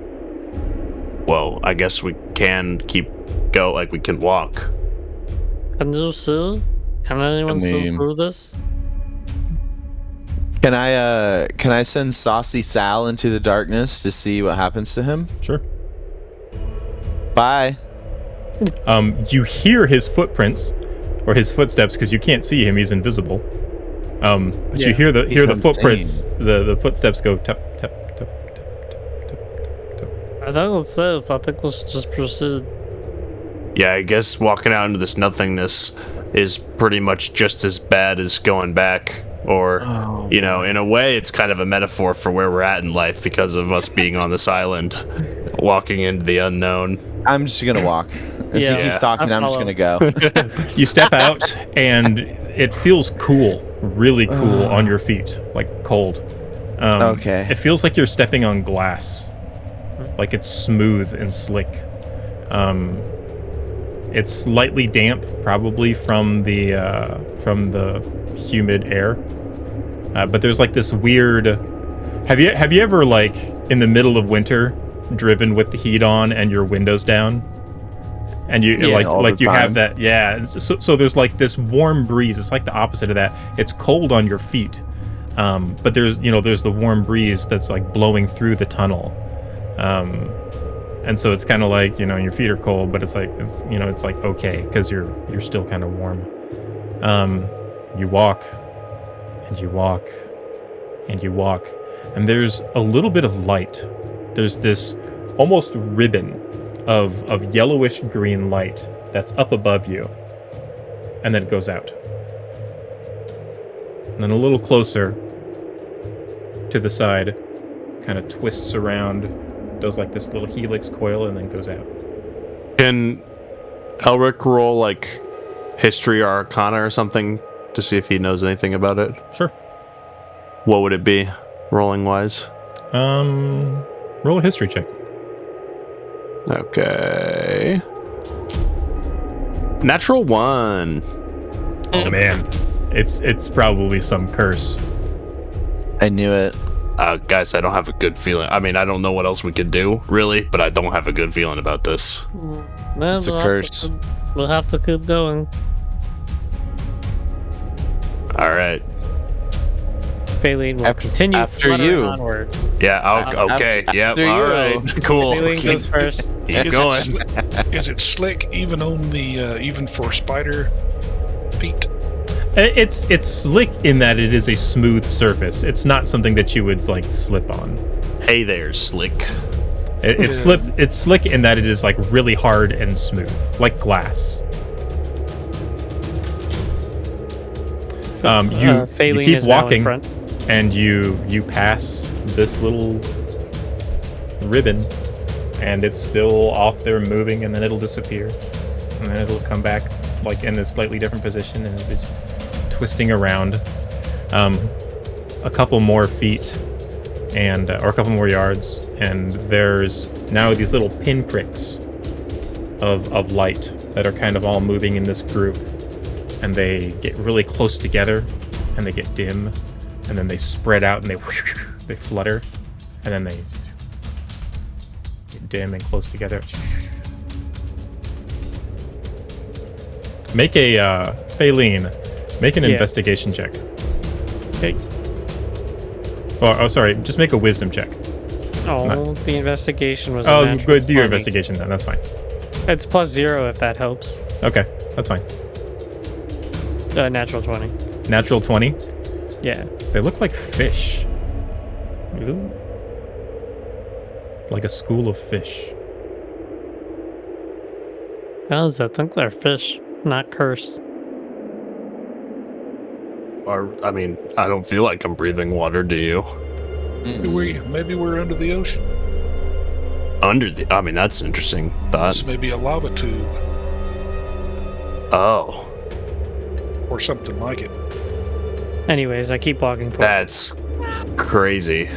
Well, I guess we can we can walk. Can you see? Can anyone see through this? Can I send Saucy Sal into the darkness to see what happens to him? Sure. Bye. You hear his footprints, or his footsteps, because you can't see him; he's invisible. But you hear the footprints, the footsteps go tap tap tap tap tap tap tap. I don't say if I think we should just proceed. Yeah, I guess walking out into this nothingness is pretty much just as bad as going back. Or, in a way, it's kind of a metaphor for where we're at in life because of us being on this island, walking into the unknown. I'm just gonna walk. As he keeps talking, I'm just gonna go. You step out, and it feels cool, really cool on your feet, like cold. Okay. It feels like you're stepping on glass, like it's smooth and slick. It's slightly damp, probably from the humid air, but there's like this weird. Have you ever, like, in the middle of winter, driven with the heat on and your windows down, and you have that? So there's like this warm breeze. It's like the opposite of that. It's cold on your feet, but there's the warm breeze that's like blowing through the tunnel. And so it's kind of like, your feet are cold, but it's like okay, because you're still kind of warm. You walk, and you walk, and you walk, and there's a little bit of light. There's this almost ribbon of yellowish green light that's up above you, and then it goes out. And then a little closer to the side, kind of twists around, does like this little helix coil, and then goes out. Can Elric roll like history or arcana or something to see if he knows anything about it? Sure. What would it be, rolling wise? Roll a history check. Okay. Natural 1. Oh man, it's probably some curse. I knew it. Guys, I don't have a good feeling. I mean, I don't know what else we could do, really, but I don't have a good feeling about this. Well, It's a curse. We'll have to keep going. All right. Faylene will continue after fluttering you. onward. Yeah, okay. Yep, after all you. right. Cool. Faylene goes first. Keep going. Is it slick even on the even for spider feet? It's slick in that it is a smooth surface. It's not something that you would like slip on. Hey there, Slick. It's slick in that it is like really hard and smooth, like glass. You Faylene keep is now in walking, front. and you pass this little ribbon, and it's still off there moving, and then it'll disappear, and then it'll come back like in a slightly different position, and it's twisting around a couple more feet and or a couple more yards, and there's now these little pinpricks of light that are kind of all moving in this group, and they get really close together, and they get dim, and then they spread out, and they flutter, and then they get dim and close together. Make a Faylene, make an investigation check. Okay. Oh, sorry, just make a wisdom check. Oh, the investigation was. Oh, a natural good. Do your 20. investigation then. That's fine. It's +0 if that helps. Okay, that's fine. Natural 20. Natural 20. Yeah. They look like fish, Ooh. like a school of fish. Guys, I think they're fish, not cursed. Or, I mean, I don't feel like I'm breathing water, do you? Maybe we're under the ocean. I mean, that's an interesting thought. This may be a lava tube Oh, or something like it. Anyways, I keep walking forward. that's crazy.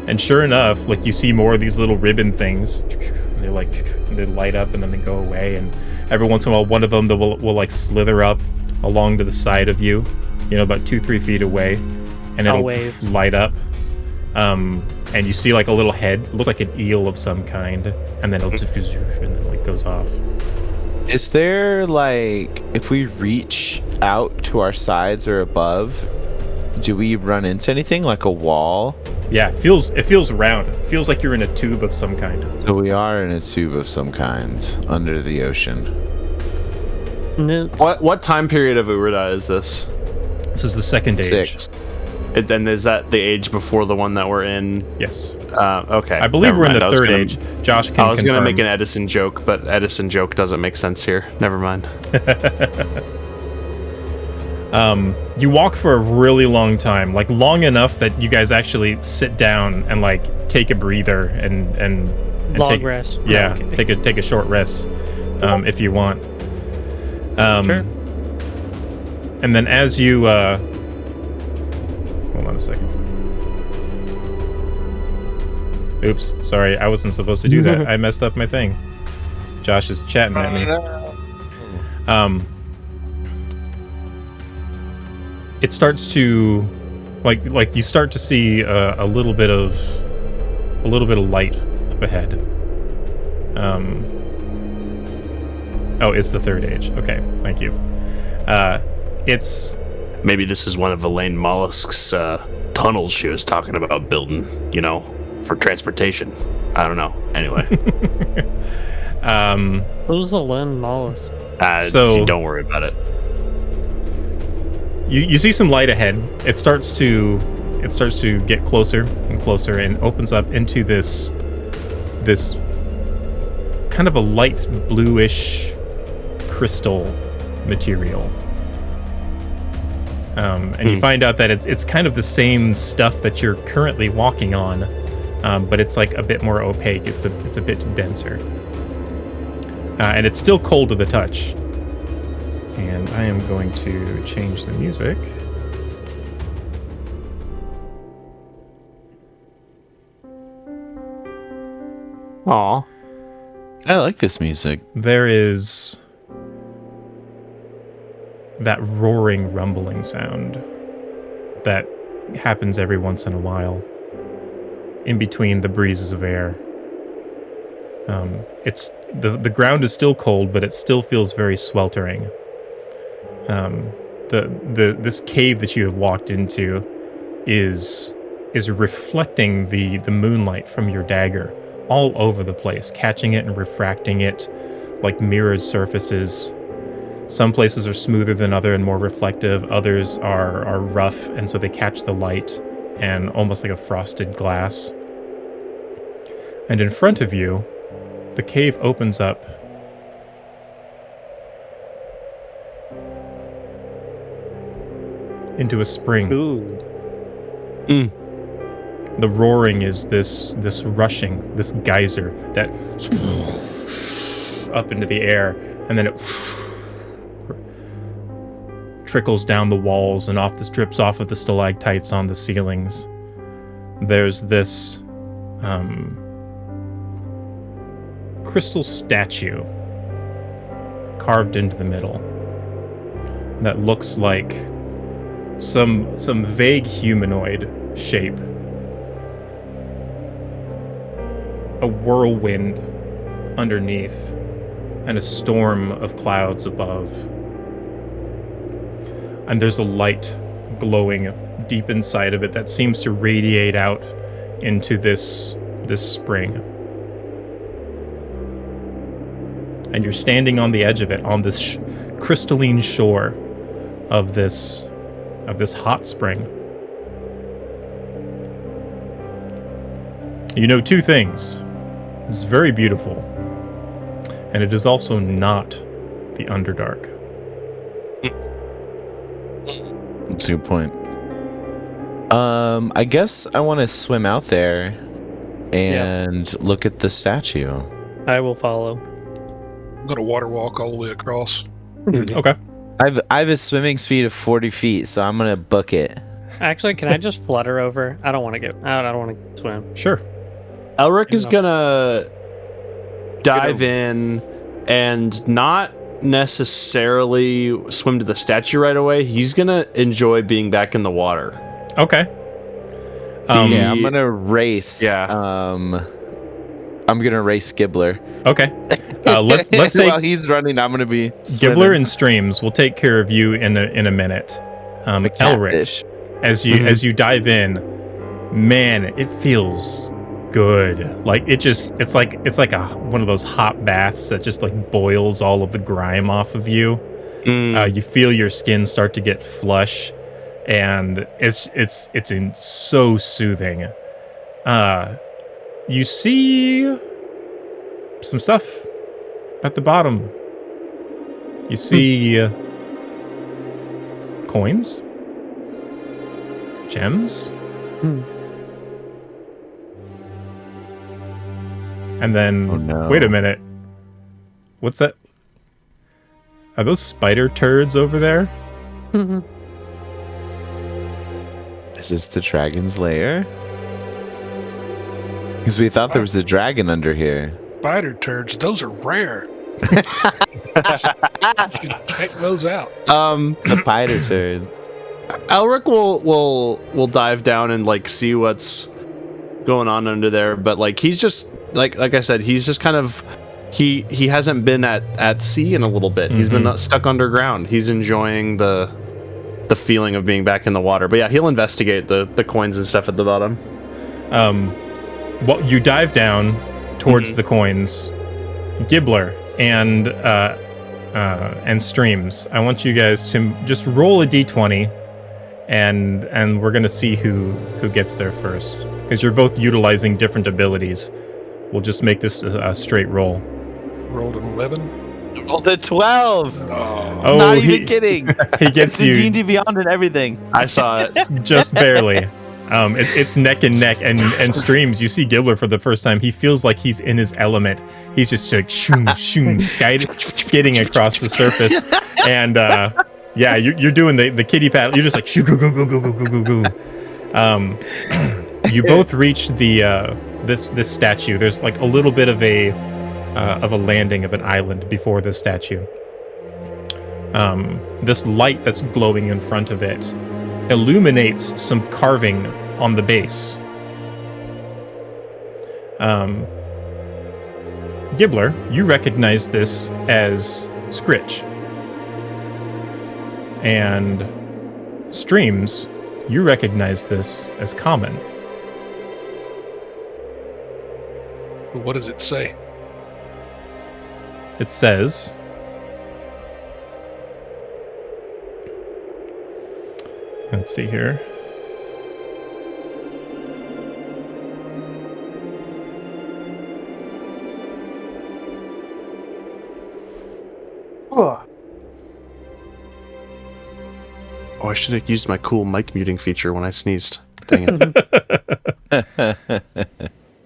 And sure enough, like you see more of these little ribbon things. And they light up and then they go away. And every once in a while, one of them will like slither up along to the side of you, about 2-3 feet away, and I'll it'll wave. light up. And you see like a little head, it looks like an eel of some kind, and then it goes off. Is there like, if we reach out to our sides or above, do we run into anything like a wall? Yeah, it feels round. It feels like you're in a tube of some kind. So we are in a tube of some kind under the ocean. No. What time period of Uredah is this? This is the second age. 6. Then is that the age before the one that we're in? Yes. Okay. I believe Never we're in mind. the I was third gonna- age. Josh can I was confirm. gonna make an Edison joke, but Edison joke doesn't make sense here. Never mind. You walk for a really long time, like long enough that you guys actually sit down and like take a breather and Long take rest. Yeah, Oh, okay. take a short rest, if you want. Sure. And then as you hold on a second. Oops, sorry, I wasn't supposed to do that. I messed up my thing. Josh is chatting at me. It starts to like you start to see a little bit of light up ahead. Oh, it's the third age. Okay, thank you. It's Maybe this is one of Elaine Mollusk's tunnels she was talking about building, for transportation. I don't know. Anyway. Who's the Lynn Mollusk? So- don't worry about it. You see some light ahead. It starts to get closer and closer and opens up into this kind of a light bluish crystal material. And you find out that it's kind of the same stuff that you're currently walking on, but it's like a bit more opaque. It's a bit denser, and it's still cold to the touch. And I am going to change the music. Aw. I like this music. There is that roaring, rumbling sound that happens every once in a while in between the breezes of air. It's the ground is still cold, but it still feels very sweltering. This cave that you have walked into is reflecting the moonlight from your dagger all over the place, catching it and refracting it like mirrored surfaces. Some places are smoother than other and more reflective. Others are rough, and so they catch the light and almost like a frosted glass. And in front of you, the cave opens up into a spring. Ooh. The roaring is this rushing, this geyser that up into the air, and then it trickles down the walls and drips off of the stalactites on the ceilings. There's this crystal statue carved into the middle that looks like some vague humanoid shape. A whirlwind underneath and a storm of clouds above. And there's a light glowing deep inside of it that seems to radiate out into this spring. And you're standing on the edge of it, on this crystalline shore of this hot spring. You know two things. It's very beautiful, and it is also not the Underdark. That's a good point. I guess I want to swim out there and look at the statue. I will follow. I'm gonna water walk all the way across. Okay. I have a swimming speed of 40 feet, so I'm gonna book it. Actually, can I just flutter over? I don't want to swim. Sure. Elric is gonna dive in and not necessarily swim to the statue right away. He's gonna enjoy being back in the water. Okay. Yeah, I'm gonna race. Yeah. I'm gonna race Gibbler. Okay. Let's say while he's running, I'm gonna be Gibbler swimming. and Streams will take care of you in a minute. The Elric, catfish. as you dive in, man, it feels good. Like it's like one of those hot baths that just like boils all of the grime off of you. You feel your skin start to get flush, and it's so soothing. You see some stuff at the bottom. You see coins, gems. And then, Oh, no. Wait a minute. What's that? Are those spider turds over there? Is this the dragon's lair? Because we thought there was a dragon under here. Spider turds, those are rare. You should check those out. The spider turds. Elric will dive down and like see what's going on under there, but like he's just like I said, he's just kind of he hasn't been at sea in a little bit. He's been stuck underground. He's enjoying the feeling of being back in the water. But yeah, he'll investigate the coins and stuff at the bottom. Well, you dive down towards the coins. Gibbler and Streams, I want you guys to just roll a d20 and we're gonna see who gets there first, because you're both utilizing different abilities. We'll just make this a straight roll. Rolled an 11. Rolled a 12. Oh, Not even kidding. He gets It's you D&D Beyond and everything. I saw it. just barely. It's neck and neck, and Streams, you see Gibbler for the first time. He feels like he's in his element. He's just like shoom, shoom, skidding across the surface. And yeah, you're doing the kitty paddle. You're just like shoo, go, go, go, go, go, go, go, go. You both reach the this statue. There's like a little bit of a landing of an island before the statue. This light that's glowing in front of it illuminates some carving on the base. Gibbler, you recognize this as Scritch. And Streams, you recognize this as Common. What does it say? It says, let's see here. Oh, I should have used my cool mic muting feature when I sneezed. Dang it.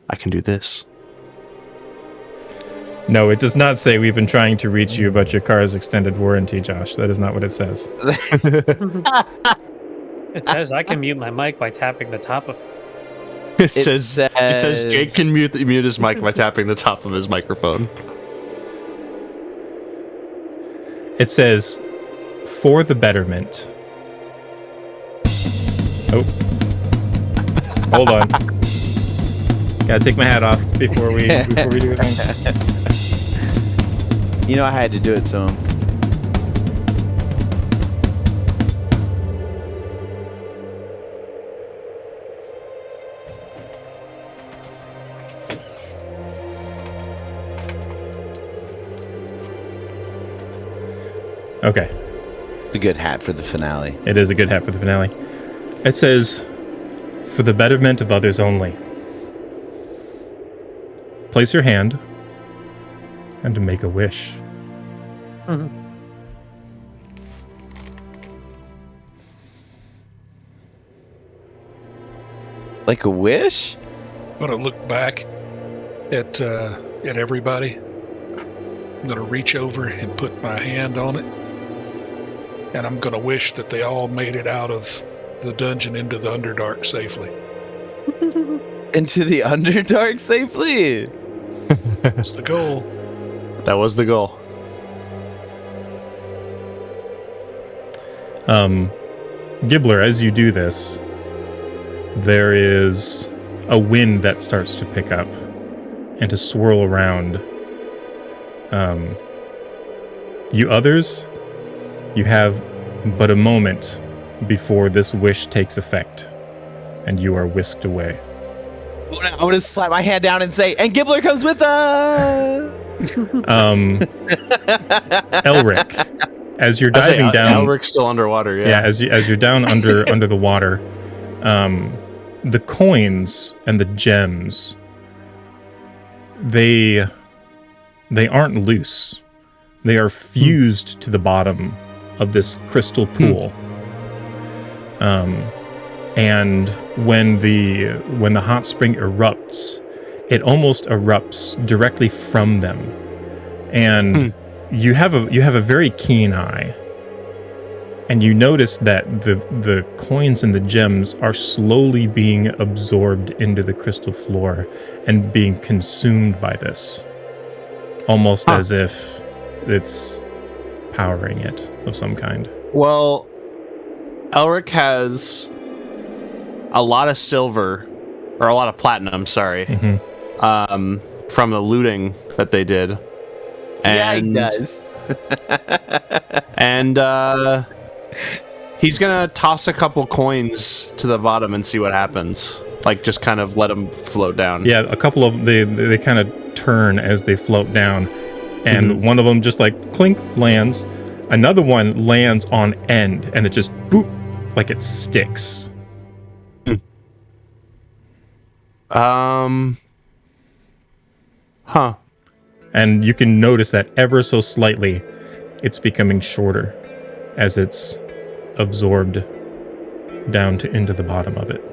I can do this. No, it does not say we've been trying to reach you about your car's extended warranty, Josh. That is not what it says. It says I can mute my mic by tapping the top of. It says Jake can mute his mic by tapping the top of his microphone. It says, for the betterment. Oh. Hold on. Gotta take my hat off before we do a thing. You know I had to do it to him. Okay. A good hat for the finale. It is a good hat for the finale. It says, for the betterment of others only. Place your hand and make a wish. Mhm. Like a wish? I'm gonna look back at everybody. I'm gonna reach over and put my hand on it, and I'm gonna wish that they all made it out of the dungeon into the Underdark safely. Into the Underdark safely? That's the goal. That was the goal. Gibbler, as you do this, there is a wind that starts to pick up and to swirl around. You others, you have but a moment before this wish takes effect, and you are whisked away. I want to slap my hand down and say, and Gibbler comes with us! Elric, as you're diving down, Elric's still underwater. yeah, as you're down under the water, the coins and the gems, they aren't loose. They are fused to the bottom of this crystal pool. And when the hot spring erupts, it almost erupts directly from them. And you have a very keen eye. And you notice that the coins and the gems are slowly being absorbed into the crystal floor and being consumed by this. Almost as if it's powering it of some kind. Well, Elric has a lot of silver, or a lot of platinum, sorry, from the looting that they did. And, Yeah, he does. And he's gonna toss a couple coins to the bottom and see what happens. Like, just kind of let them float down. Yeah, a couple of they kind of turn as they float down, and one of them just like clink lands. Another one lands on end, and it just boop like it sticks. Huh. And you can notice that ever so slightly, it's becoming shorter as it's absorbed down to into the bottom of it.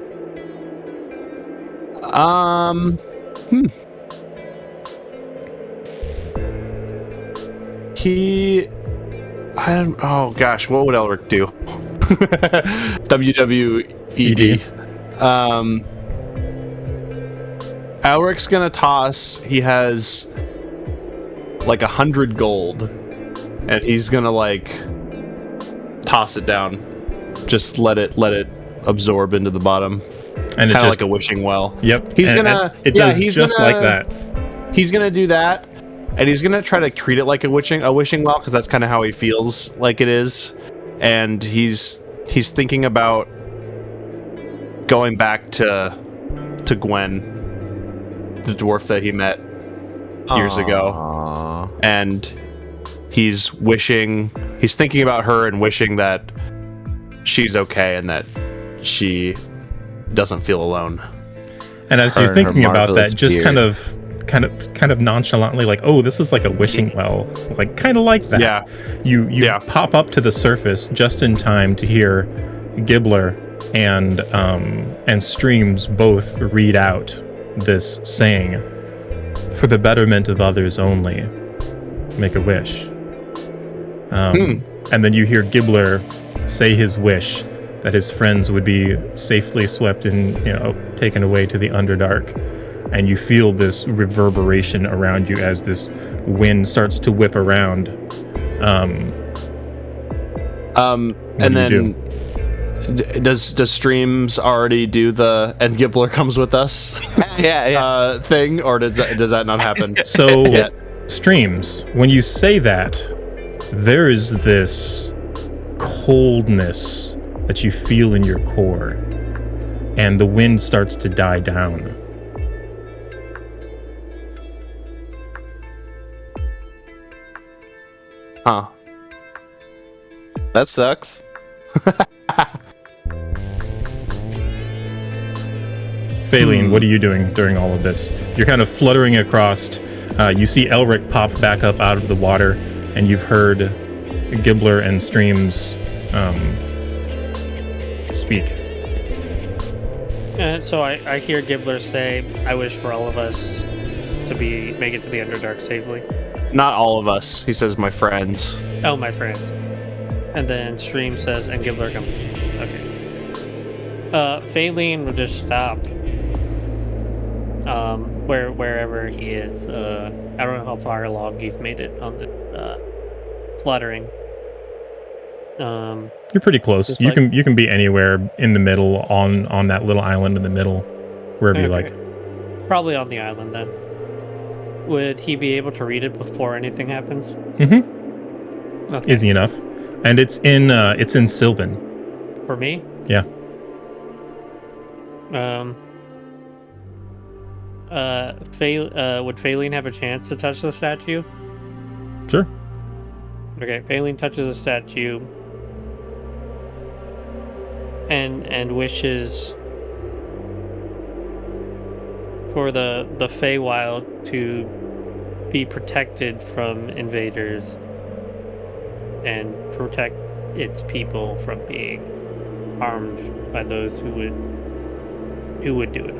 Oh gosh, what would Elric do? WWED. Elric's gonna toss. He has like 100 gold, and he's gonna like toss it down. Just let it absorb into the bottom, And kind of like a wishing well. Yep. He's and gonna. it Yeah, does he's just gonna, like that. He's gonna do that, and he's gonna try to treat it like a wishing well, because that's kind of how he feels like it is, and he's thinking about going back to Gwen, the dwarf that he met years ago, and he's thinking about her and wishing that she's okay and that she doesn't feel alone. And as you're thinking about that, just kind of nonchalantly, like, oh, this is like a wishing well, like kind of like that. Yeah. You pop up to the surface just in time to hear Gibbler and Streams both read out this saying, "For the betterment of others only, make a wish." And then you hear Gibbler say his wish that his friends would be safely swept and, taken away to the Underdark. And you feel this reverberation around you as this wind starts to whip around. And then does Streams already do the "and Gibbler comes with us" thing, or does that not happen? So yet? Streams, when you say that, there is this coldness that you feel in your core, and the wind starts to die down. Huh. That sucks. Phaelin, what are you doing during all of this? You're kind of fluttering across. You see Elric pop back up out of the water, and you've heard Gibbler and Streams speak. So I hear Gibbler say, "I wish for all of us to make it to the Underdark safely." Not all of us. He says, "My friends." Oh, my friends. And then Stream says, "and Gibbler comes." Okay. Phaelin will just stop. Wherever he is. I don't know how far along he's made it on the fluttering. You're pretty close. It's You can be anywhere in the middle on that little island in the middle, wherever you like. Probably on the island then. Would he be able to read it before anything happens? Mm-hmm. Okay. Easy enough. And it's in Sylvan. For me? Yeah. Would Phaelin have a chance to touch the statue? Sure. Okay, Phaelin touches the statue and wishes for the Feywild to be protected from invaders and protect its people from being harmed by those who would do it.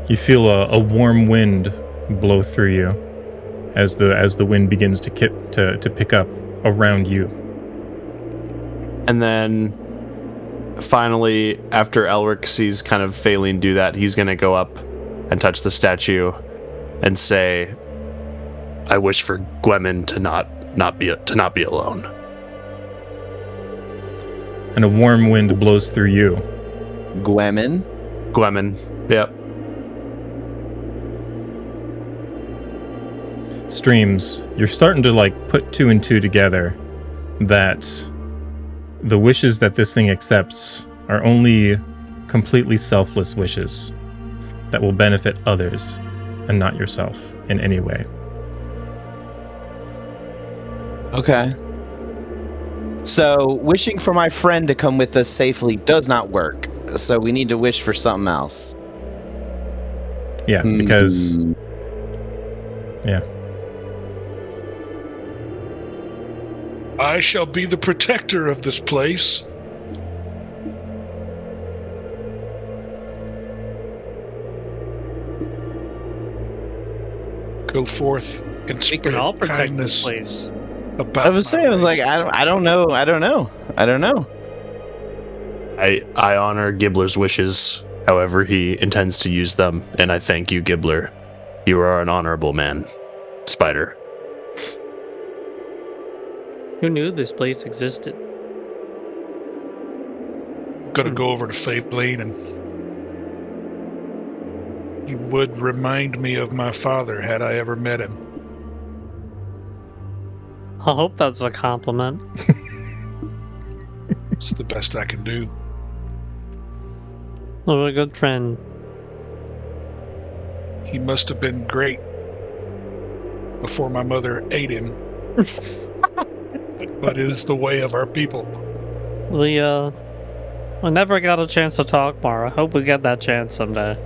You feel a warm wind blow through you as the wind begins to pick up around you. And then finally, after Elric sees kind of Phaelin do that, he's gonna go up and touch the statue and say, "I wish for Gwemin to not be alone." And a warm wind blows through you. Gwemin? Gwemin. Yep. Streams, you're starting to put two and two together that the wishes that this thing accepts are only completely selfless wishes that will benefit others and not yourself in any way. Okay. So wishing for my friend to come with us safely does not work. So we need to wish for something else. Yeah, because yeah. I shall be the protector of this place. Go forth and We spread can all protect this kindness place. about I was my saying, I was like, race. I don't know. I honor Gibbler's wishes, however he intends to use them, and I thank you, Gibbler. You are an honorable man, Spider. Who knew this place existed? Gonna go over to Faith Lane, and he would remind me of my father had I ever met him. I hope that's a compliment. It's the best I can do. Oh, a good friend. He must have been great before my mother ate him. But it is the way of our people. We never got a chance to talk more. I hope we get that chance someday.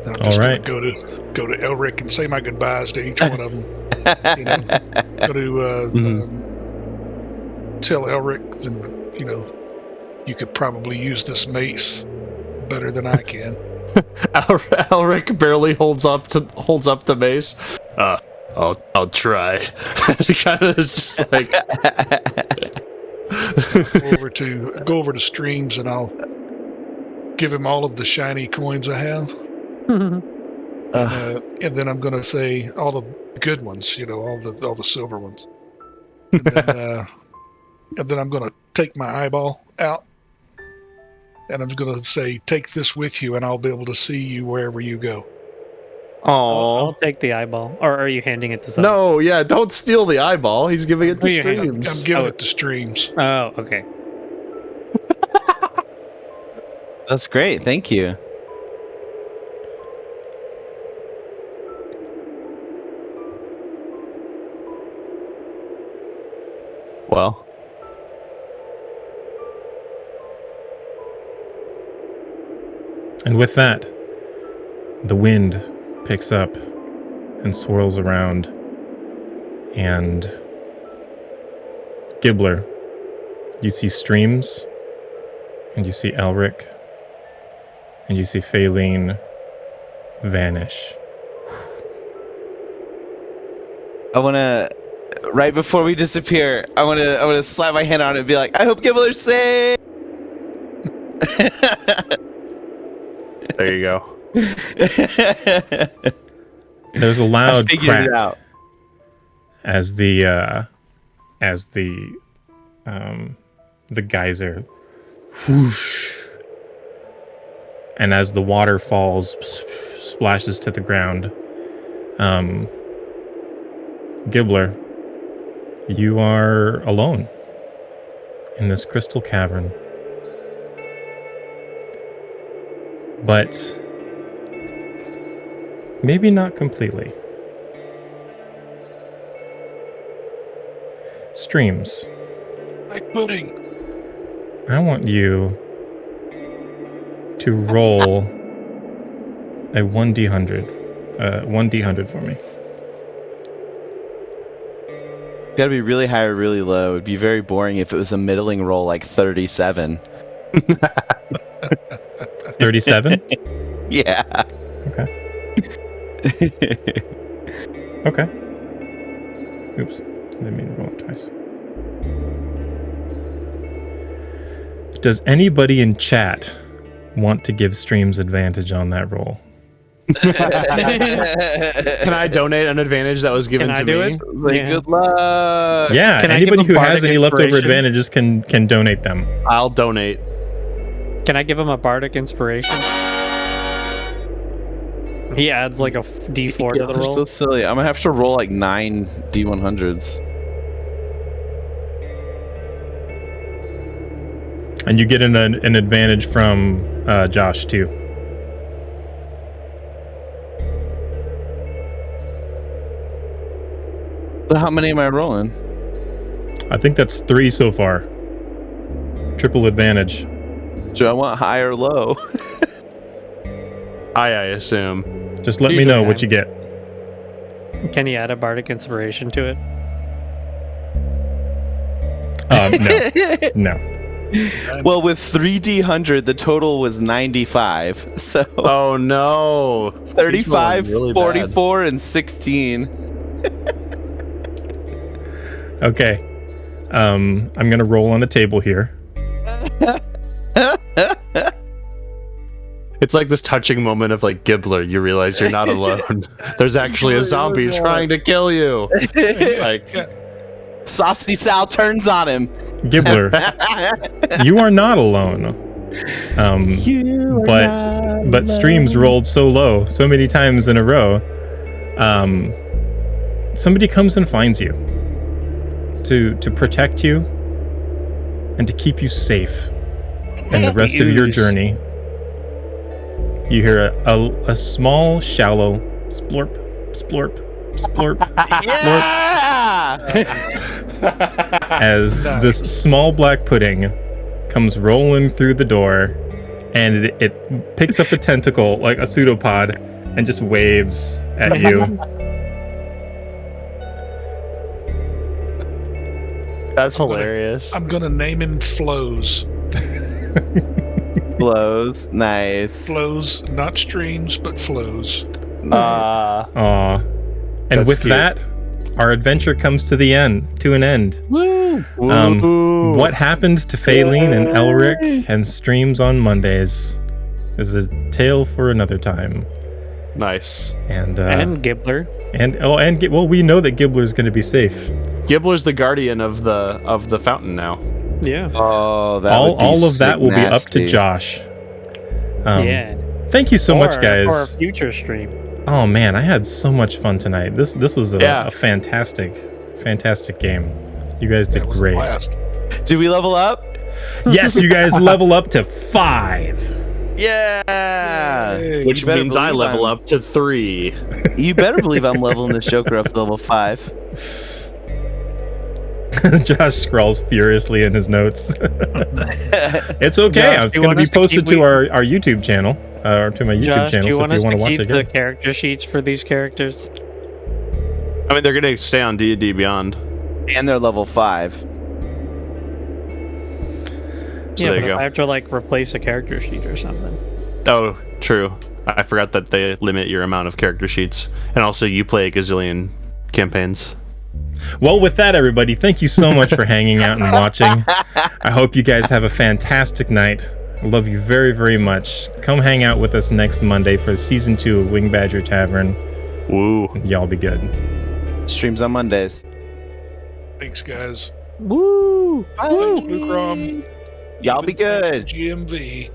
And I'm just All right. gonna go to Elric and say my goodbyes to each one of them. You know, go to tell Elric, and you know, you could probably use this mace better than I can. Elric barely holds up the mace. I'll try. He kind of is just like Go over to Streams, and I'll give him all of the shiny coins I have. And then I'm gonna say all the good ones, you know, all the silver ones. And then I'm gonna take my eyeball out, and I'm gonna say, "Take this with you, and I'll be able to see you wherever you go." I'll take the eyeball. Or are you handing it to someone? no, yeah, don't steal the eyeball. He's giving it to Who you hand- Streams. I'm giving it to Streams. Oh, okay. That's great. Thank you. Well, And with that, the wind picks up and swirls around, and Gibbler, you see Streams, and you see Elric, and you see Faylene vanish. I want to, right before we disappear, I want to slap my hand on it and be like, I hope Gibbler's safe. there you go. There's a I loud figured crack it out. as the geyser whoosh, and as the water falls, splashes to the ground. Gibbler, you are alone in this crystal cavern, but maybe not completely. Streams, My pudding. I want you to roll a 1d100 for me. Gotta be really high or really low. It'd be very boring if it was a middling roll like 37. 37? Yeah. Okay. Okay. Oops. Didn't mean to roll it twice. Does anybody in chat want to give Streams advantage on that roll? Can I donate an advantage that was given Can to I do me? it? Like, Yeah. good luck. Yeah, Can I anybody give him who has bardic any leftover inspiration? advantages can donate them. I'll donate. Can I give him a bardic inspiration? He adds like a D4 to the They're roll. so silly. I'm gonna have to roll like 9 D100s. And you get an advantage from Josh too. So how many am I rolling? I think that's 3 so far. Triple advantage. Do I want high or low? I assume. Just let me Usually know what I'm- you get. Can you add a bardic inspiration to it? No. Well, with 3D100, the total was 95. So Oh no. 35, He's rolling really bad. 44, and 16. Okay. I'm gonna roll on a table here. It's like this touching moment of like Gibbler. You realize you're not alone. There's actually a zombie trying to kill you. Like, Saucy Sal turns on him. Gibbler, you are not alone. But streams rolled so low so many times in a row. Somebody comes and finds you to protect you and to keep you safe in the rest of your journey. You hear a small, shallow splorp, splorp, splorp, splorp Yeah! as this small black pudding comes rolling through the door, and it picks up a tentacle like a pseudopod and just waves at you. That's hilarious. I'm gonna name him Flows. Blows. Nice. Flows, not streams, but flows. Uh, Aw. And That's with cute. that, our adventure comes to an end. Woo! What happened to Faylene and Elric and streams on Mondays is a tale for another time. Nice. And Gibbler. we know that Gibbler's going to be safe. Gibbler's the guardian of the fountain now. Yeah. Oh, that would be All of that sick will be up nasty. to Josh. Yeah. Thank you so much, Or guys. a future stream. Oh man, I had so much fun tonight. This was Yeah. a fantastic game. You guys did That was a great. blast. Did we level up? Yes, you guys level up to 5. Yeah! Which You better means I believe level I'm- up to 3. You better believe I'm leveling this Joker up to level 5. Josh scrawls furiously in his notes. It's okay. Josh, It's do you going want to be us to posted keep- to our YouTube channel, or to my YouTube Josh, channel. do you So want if us you want to to watch keep it the again, character sheets for these characters? I mean, they're gonna stay on D&D Beyond. And they're level 5. So Yeah, there but you if go. I have to like replace a character sheet or something. Oh, true. I forgot that they limit your amount of character sheets, and also you play a gazillion campaigns. well, with that, everybody, thank you so much for hanging out and watching. I hope you guys have a fantastic night. I love you very, very much. Come hang out with us next Monday for season 2 of Wing Badger Tavern. Woo! Y'all be good. Streams on Mondays. Thanks, guys. Woo! Thanks, Lucrom. Y'all be good. GMV.